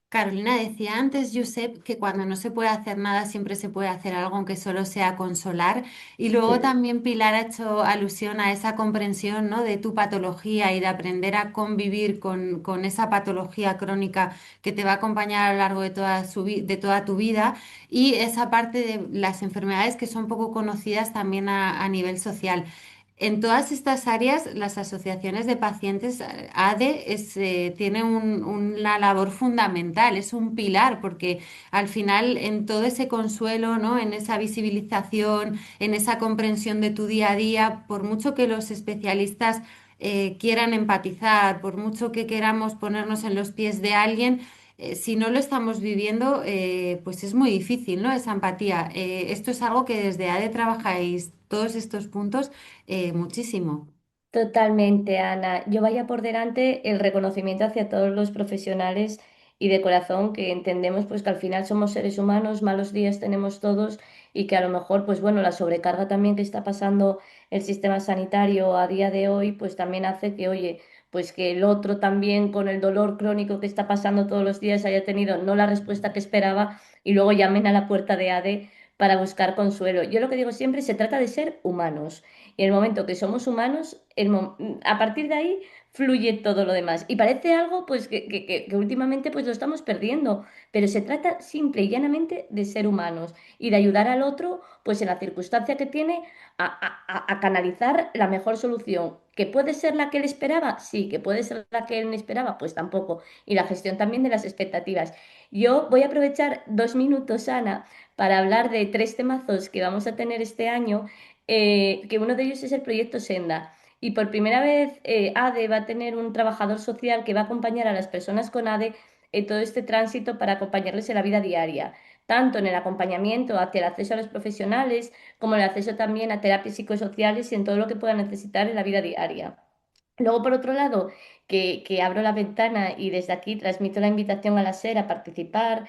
Carolina decía antes, Josep, que cuando no se puede hacer nada siempre se puede hacer algo, aunque solo sea consolar. Y luego Sí. también Pilar ha hecho alusión a esa comprensión, ¿no? de tu patología y de aprender a convivir con esa patología crónica que te va a acompañar a lo largo de de toda tu vida y esa parte de las enfermedades que son poco conocidas también a nivel social. En todas estas áreas, las asociaciones de pacientes, ADE, tiene una labor fundamental, es un pilar, porque al final en todo ese consuelo, ¿no? En esa visibilización, en esa comprensión de tu día a día, por mucho que los especialistas quieran empatizar, por mucho que queramos ponernos en los pies de alguien, si no lo estamos viviendo, pues es muy difícil, ¿no? Esa empatía. Esto es algo que desde ADE trabajáis todos estos puntos muchísimo. Totalmente, Ana. Yo vaya por delante el reconocimiento hacia todos los profesionales y de corazón que entendemos pues que al final somos seres humanos, malos días tenemos todos y que a lo mejor pues bueno, la sobrecarga también que está pasando el sistema sanitario a día de hoy pues también hace que oye, pues que el otro también con el dolor crónico que está pasando todos los días haya tenido no la respuesta que esperaba y luego llamen a la puerta de ADE para buscar consuelo. Yo lo que digo siempre, se trata de ser humanos. Y en el momento que somos humanos, a partir de ahí fluye todo lo demás. Y parece algo pues que últimamente pues lo estamos perdiendo, pero se trata simple y llanamente de ser humanos y de ayudar al otro pues en la circunstancia que tiene a canalizar la mejor solución. ¿Que puede ser la que él esperaba? Sí, que puede ser la que él no esperaba, pues tampoco. Y la gestión también de las expectativas. Yo voy a aprovechar 2 minutos, Ana, para hablar de 3 temazos que vamos a tener este año, que uno de ellos es el proyecto Senda. Y por primera vez ADE va a tener un trabajador social que va a acompañar a las personas con ADE en todo este tránsito para acompañarles en la vida diaria, tanto en el acompañamiento hacia el acceso a los profesionales, como en el acceso también a terapias psicosociales y en todo lo que puedan necesitar en la vida diaria. Luego, por otro lado, que abro la ventana y desde aquí transmito la invitación a la SER a participar,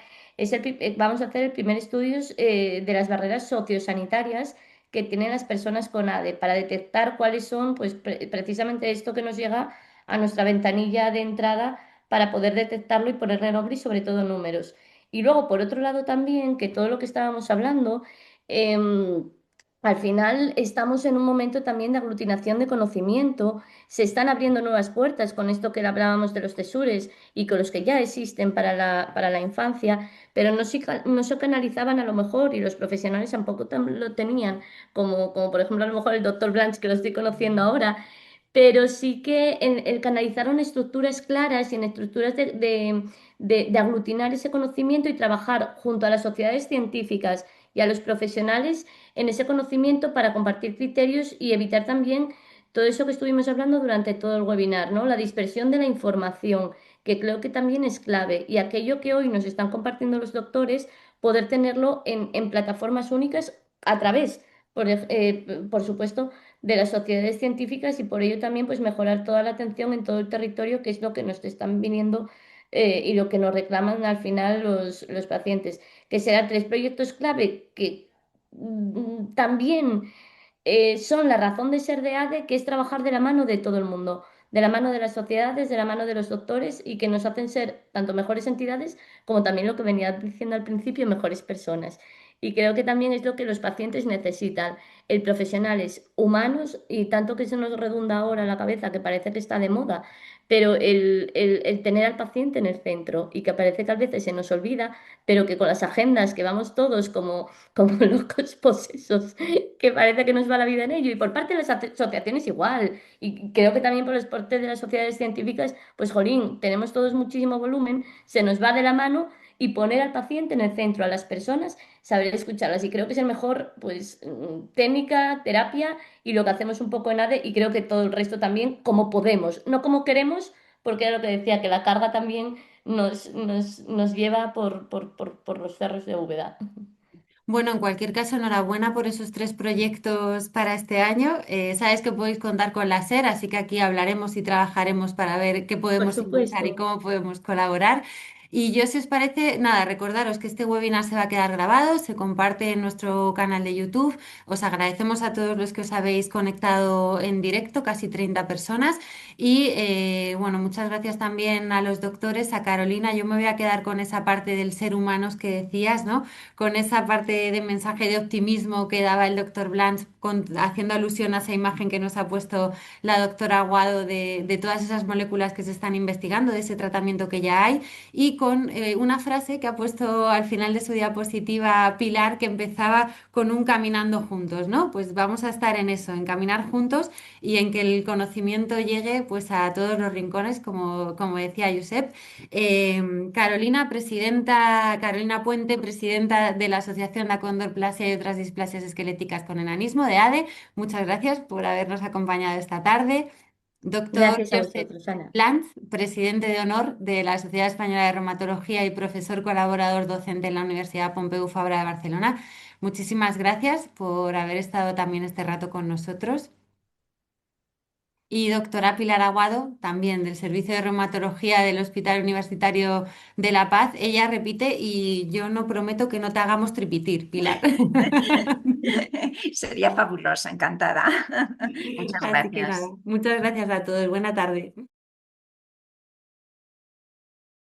vamos a hacer el primer estudio de las barreras sociosanitarias que tienen las personas con ADE para detectar cuáles son, pues precisamente esto que nos llega a nuestra ventanilla de entrada para poder detectarlo y ponerle nombre y sobre todo números. Y luego, por otro lado, también que todo lo que estábamos hablando, em, al final estamos en un momento también de aglutinación de conocimiento, se están abriendo nuevas puertas con esto que hablábamos de los tesures y con los que ya existen para la infancia, pero no se canalizaban a lo mejor y los profesionales tampoco lo tenían, como por ejemplo a lo mejor el doctor Blanch que lo estoy conociendo ahora, pero sí que el canalizar en estructuras claras y en estructuras de aglutinar ese conocimiento y trabajar junto a las sociedades científicas y a los profesionales en ese conocimiento para compartir criterios y evitar también todo eso que estuvimos hablando durante todo el webinar, ¿no? La dispersión de la información, que creo que también es clave, y aquello que hoy nos están compartiendo los doctores, poder tenerlo en plataformas únicas a través, por supuesto, de las sociedades científicas y por ello también pues mejorar toda la atención en todo el territorio, que es lo que nos están viniendo y lo que nos reclaman al final los pacientes, que serán 3 proyectos clave que también son la razón de ser de ADE, que es trabajar de la mano de todo el mundo, de la mano de las sociedades, de la mano de los doctores y que nos hacen ser tanto mejores entidades como también lo que venía diciendo al principio, mejores personas. Y creo que también es lo que los pacientes necesitan, el profesionales humanos y tanto que se nos redunda ahora en la cabeza que parece que está de moda, pero el tener al paciente en el centro y que parece que a veces se nos olvida, pero que con las agendas que vamos todos como locos posesos que parece que nos va la vida en ello. Y por parte de las asociaciones igual. Y creo que también por el parte de las sociedades científicas, pues jolín, tenemos todos muchísimo volumen, se nos va de la mano y poner al paciente en el centro, a las personas, saber escucharlas. Y creo que es el mejor, pues, técnica, terapia y lo que hacemos un poco en ADE y creo que todo el resto también como podemos, no como queremos, porque era lo que decía, que la carga también nos lleva por los cerros de Úbeda. Bueno, en cualquier caso, enhorabuena por esos 3 proyectos para este año. Sabes que podéis contar con la SER, así que aquí hablaremos y trabajaremos para ver qué Por podemos impulsar y supuesto. cómo podemos colaborar. Y yo, si os parece, nada, recordaros que este webinar se va a quedar grabado, se comparte en nuestro canal de YouTube. Os agradecemos a todos los que os habéis conectado en directo, casi 30 personas. Y bueno, muchas gracias también a los doctores, a Carolina. Yo me voy a quedar con esa parte del ser humanos que decías, ¿no? Con esa parte de mensaje de optimismo que daba el doctor Blanch, haciendo alusión a esa imagen que nos ha puesto la doctora Aguado de todas esas moléculas que se están investigando, de ese tratamiento que ya hay, y con una frase que ha puesto al final de su diapositiva Pilar, que empezaba con un caminando juntos, ¿no? Pues vamos a estar en eso, en caminar juntos y en que el conocimiento llegue pues a todos los rincones, como decía Josep. Carolina Puente, presidenta de la Asociación de Acondroplasia y otras displasias esqueléticas con enanismo, de ADE, muchas gracias por habernos acompañado esta tarde. Doctor Gracias a Josep vosotros, Ana. Lanz, presidente de honor de la Sociedad Española de Reumatología y profesor colaborador docente en la Universidad Pompeu Fabra de Barcelona. Muchísimas gracias por haber estado también este rato con nosotros. Y doctora Pilar Aguado, también del Servicio de Reumatología del Hospital Universitario de La Paz. Ella repite y yo no prometo que no te hagamos tripitir, Pilar. Sería fabulosa, encantada. Muchas Así que nada, gracias. muchas gracias a todos. Buena tarde.